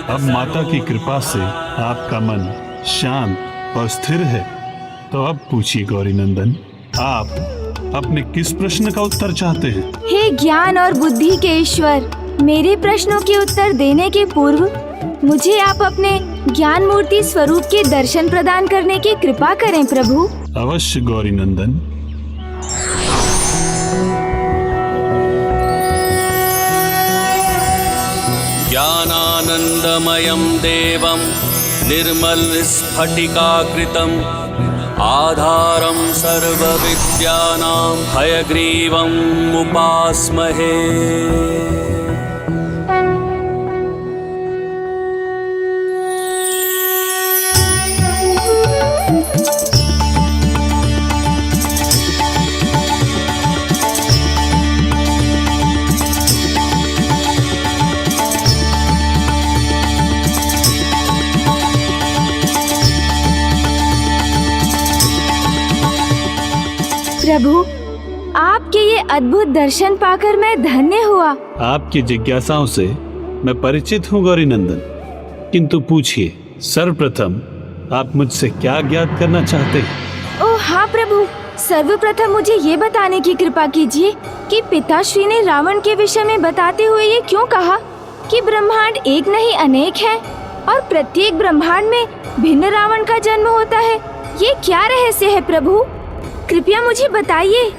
अब माता की कृपा से आपका मन शांत और स्थिर है, तो अब पूछिए गौरी नंदन, आप अपने किस प्रश्न का उत्तर चाहते हैं? हे ज्ञान और बुद्धि के ईश्वर, मेरे प्रश्नों के उत्तर देने के पूर्व मुझे आप अपने ज्ञान मूर्ति स्वरूप के दर्शन प्रदान करने की कृपा करें प्रभु। अवश्य गौरी नंदन। ज्ञानानंदमयं देवं निर्मलस्फटिकाकृतिम् आधारं सर्वविद्यानां हयग्रीवम् उपास्महे। प्रभु, आपके ये अद्भुत दर्शन पाकर मैं धन्य हुआ। आपकी जिज्ञासाओं से मैं परिचित हूँ गौरी नंदन, किंतु पूछिए, सर्वप्रथम आप मुझसे क्या ज्ञात करना चाहते हैं? ओह हाँ प्रभु, सर्वप्रथम मुझे ये बताने की कृपा कीजिए कि पिताश्री ने रावण के विषय में बताते हुए ये क्यों कहा कि ब्रह्मांड एक नहीं अनेक है और प्रत्येक ब्रह्मांड में भिन्न रावण का जन्म होता है। ये क्या रहस्य है प्रभु, कृपया मुझे बताइए।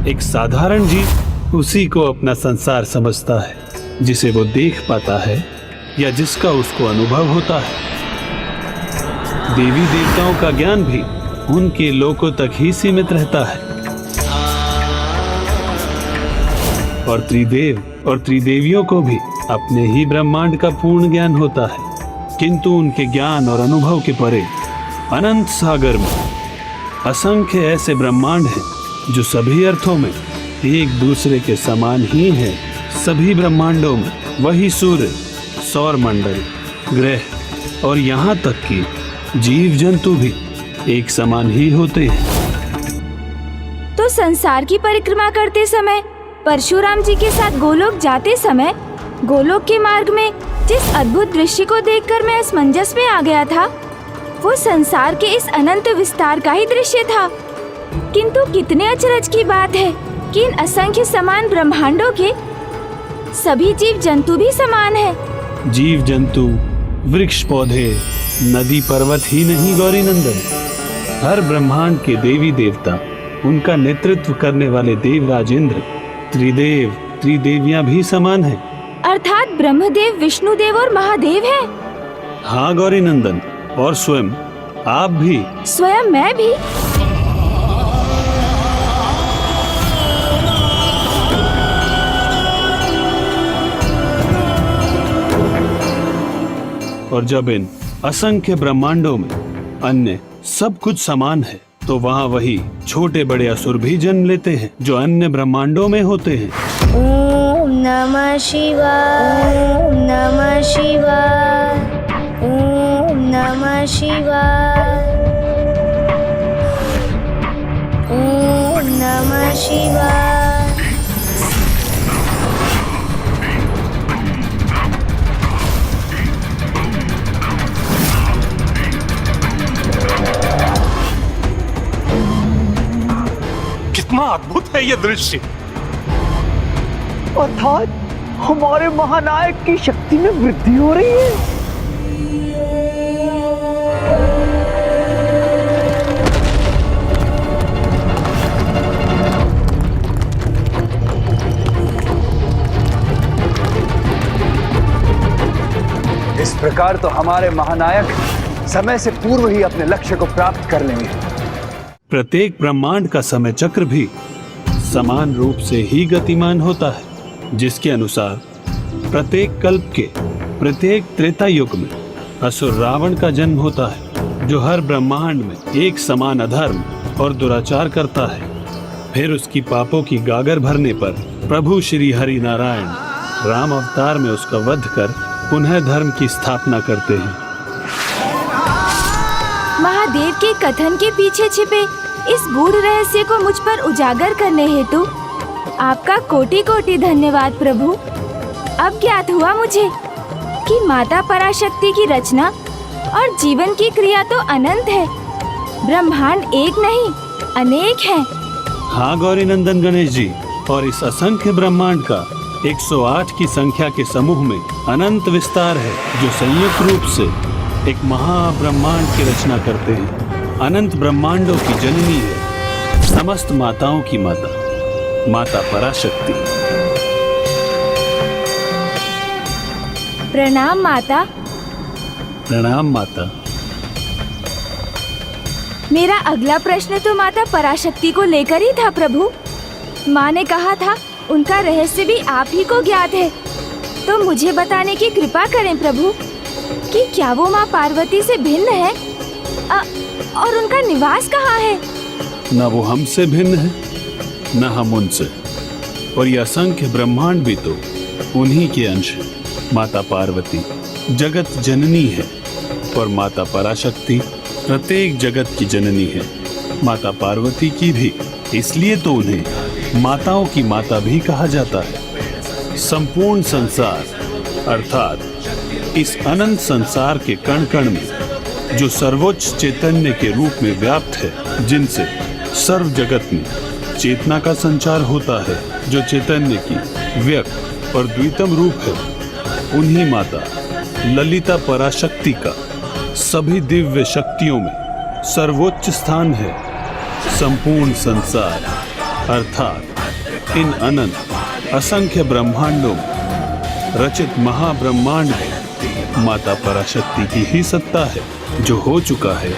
एक साधारण जीव उसी को अपना संसार समझता है जिसे वो देख पाता है या जिसका उसको अनुभव होता है। देवी देवताओं का ज्ञान भी उनके लोकों तक ही सीमित रहता है और त्रिदेव और त्रिदेवियों को भी अपने ही ब्रह्मांड का पूर्ण ज्ञान होता है, किंतु उनके ज्ञान और अनुभव के परे अनंत सागर में असंख्य ऐसे ब्रह्मांड हैं जो सभी अर्थों में एक दूसरे के समान ही हैं। सभी ब्रह्मांडों में वही सूर्य, सौर मंडल, ग्रह और यहाँ तक कि जीव जंतु भी एक समान ही होते हैं। तो संसार की परिक्रमा करते समय परशुराम जी के साथ गोलोक जाते समय गोलोक के मार्ग में जिस अद्भुत दृश्य को देखकर मैं असमंजस में आ गया था, वो संसार के इस अनंत विस्तार का ही दृश्य था। किंतु कितने अचरज की बात है कि इन असंख्य समान ब्रह्मांडों के सभी जीव जंतु भी समान हैं। जीव जंतु, वृक्ष, पौधे, नदी, पर्वत ही नहीं गौरी नंदन, हर ब्रह्मांड के देवी देवता, उनका नेतृत्व करने वाले देवराज इंद्र, त्रिदेव, त्रिदेवियां भी समान हैं। अर्थात ब्रह्मदेव, विष्णुदेव और महादेव हैं। हाँ गौरी नंदन, और स्वयं आप भी। स्वयं मैं भी? और जब इन असंख्य ब्रह्मांडों में अन्य सब कुछ समान है, तो वहाँ वही छोटे बड़े असुर भी जन्म लेते हैं जो अन्य ब्रह्मांडों में होते हैं। ओम नमः शिवाय, ओम नमः शिवाय, ओम नमः शिवाय, ओम नमः शिवाय। कितना अद्भुत है ये दृश्य। अर्थात हमारे महानायक की शक्ति में वृद्धि हो रही है। इस प्रकार तो हमारे महानायक समय से पूर्व ही अपने लक्ष्य को प्राप्त कर लेंगे। प्रत्येक ब्रह्मांड का समय चक्र भी समान रूप से ही गतिमान होता है, जिसके अनुसार प्रत्येक कल्प के प्रत्येक त्रेता युग में असुर रावण का जन्म होता है, जो हर ब्रह्मांड में एक समान अधर्म और दुराचार करता है। फिर उसकी पापों की गागर भरने पर प्रभु श्री हरि नारायण राम अवतार में उसका वध कर पुनः धर्म की स्थापना करते हैं। महादेव के कथन के पीछे छिपे इस गूढ़ रहस्य को मुझ पर उजागर करने हेतु आपका कोटि कोटि धन्यवाद प्रभु। अब ज्ञात हुआ मुझे कि माता पराशक्ति की रचना और जीवन की क्रिया तो अनंत है। ब्रह्मांड एक नहीं अनेक है। हाँ गौरी नंदन गणेश जी, और इस असंख्य ब्रह्मांड का 108 की संख्या के समूह में अनंत विस्तार है जो संयुक्त रूप से एक महाब्रह्मांड की रचना करते हैं। अनंत ब्रह्मांडों की जननी है समस्त माताओं की माता, माता पराशक्ति। प्रणाम माता। प्रणाम माता। मेरा अगला प्रश्न तो माता पराशक्ति को लेकर ही था प्रभु। माँ ने कहा था उनका रहस्य भी आप ही को ज्ञात है, तो मुझे बताने की कृपा करें प्रभु कि क्या वो माँ पार्वती से भिन्न है और उनका निवास कहाँ है। न वो हमसे भिन्न है न हम उनसे, और ये असंख्य ब्रह्मांड भी तो उन्हीं के अंश है। माता पार्वती जगत जननी है और माता पराशक्ति प्रत्येक जगत की जननी है। माता पार्वती की भी इसलिए तो उन्हें माताओं की माता भी कहा जाता है। संपूर्ण संसार अर्थात इस अनंत संसार के कण कण में जो सर्वोच्च चैतन्य के रूप में व्याप्त है, जिनसे सर्व जगत में चेतना का संचार होता है, जो चैतन्य की व्यक्त और द्वितम रूप है, उन्हीं माता ललिता पराशक्ति का सभी दिव्य शक्तियों में सर्वोच्च स्थान है। संपूर्ण संसार अर्थात इन अनंत असंख्य ब्रह्मांडों में रचित महाब्रह्मांड में माता पराशक्ति की ही सत्ता है। जो हो चुका है,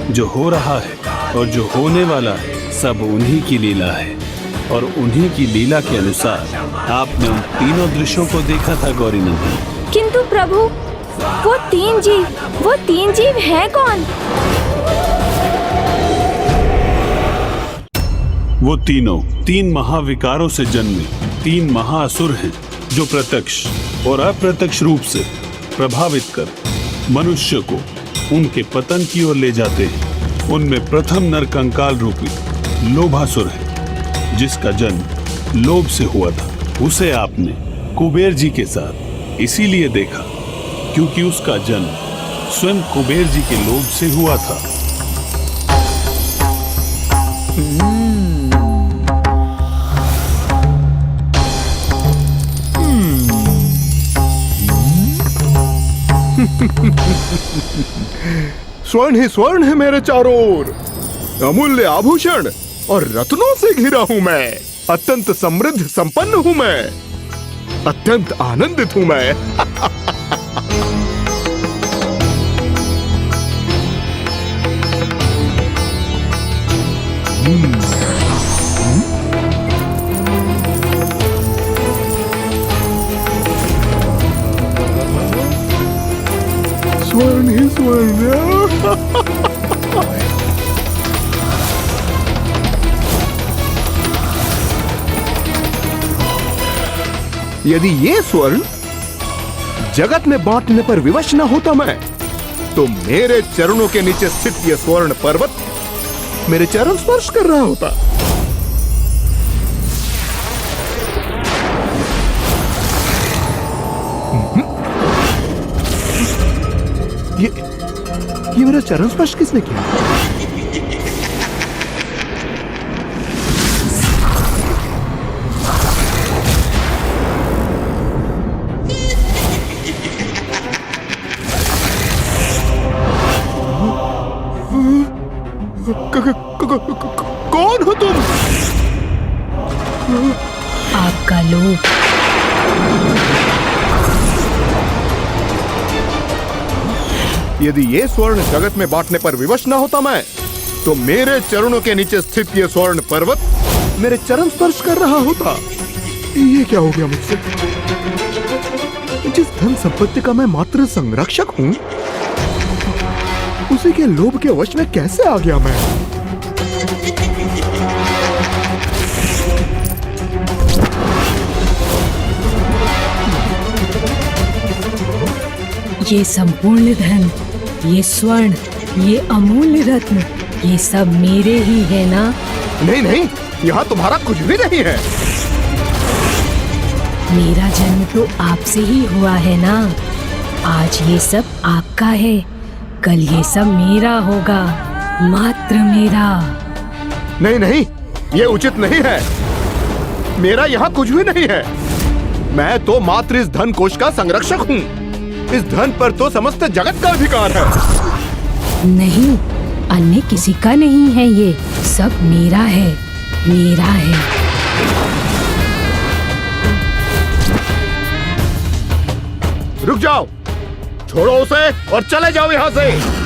जो हो रहा है और जो होने वाला है, सब उन्हीं की लीला है। और उन्हीं की लीला के अनुसार आपने उन तीनों दृश्यों को देखा था गौरी नंदन। किंतु प्रभु वो तीन जीव हैं कौन? वो तीन महाविकारों से जन्मे 3 महाअसुर हैं, जो प्रत्यक्ष और अप्रत्यक्ष रूप से प्रभावित कर मनुष्य को उनके पतन की ओर ले जाते हैं। उनमें प्रथम नरकंकाल रूपी लोभासुर है, जिसका जन्म लोभ से हुआ था। उसे आपने कुबेर जी के साथ इसीलिए देखा क्योंकि उसका जन्म स्वयं कुबेर जी के लोभ से हुआ था। स्वर्ण ही स्वर्ण है मेरे चारों ओर, अमूल्य आभूषण और रत्नों से घिरा हूं मैं। अत्यंत समृद्ध संपन्न हूं मैं, अत्यंत आनंदित हूं मैं। स्वर्ण ही स्वर्ण। यदि ये स्वर्ण जगत में बांटने पर विवश न होता मैं, तो मेरे चरणों के नीचे स्थित यह स्वर्ण पर्वत मेरे चरण स्पर्श कर रहा होता। ये मेरा चरण स्पर्श किसने किया? कौन हो तुम? आपका लोभ। यदि ये स्वर्ण जगत में बांटने पर विवश न होता मैं, तो मेरे चरणों के नीचे स्थित ये स्वर्ण पर्वत मेरे चरण स्पर्श कर रहा होता। ये क्या हो गया मुझसे? जिस धन संपत्ति का मैं मात्र संरक्षक हूं, उसी के लोभ के वश में कैसे आ गया मैं? ये संपूर्ण धन, ये स्वर्ण, ये अमूल्य रत्न, ये सब मेरे ही है ना? नहीं नहीं, यहाँ तुम्हारा कुछ भी नहीं है। मेरा जन्म तो आपसे ही हुआ है ना। आज ये सब आपका है, कल ये सब मेरा होगा, मात्र मेरा। नहीं नहीं, ये उचित नहीं है। मेरा यहाँ कुछ भी नहीं है। मैं तो मात्र इस धन कोश का संरक्षक हूँ। इस धन पर तो समस्त जगत का अधिकार है। नहीं, अन्य किसी का नहीं है, ये सब मेरा है, मेरा है। रुक जाओ, छोड़ो उसे और चले जाओ यहाँ से।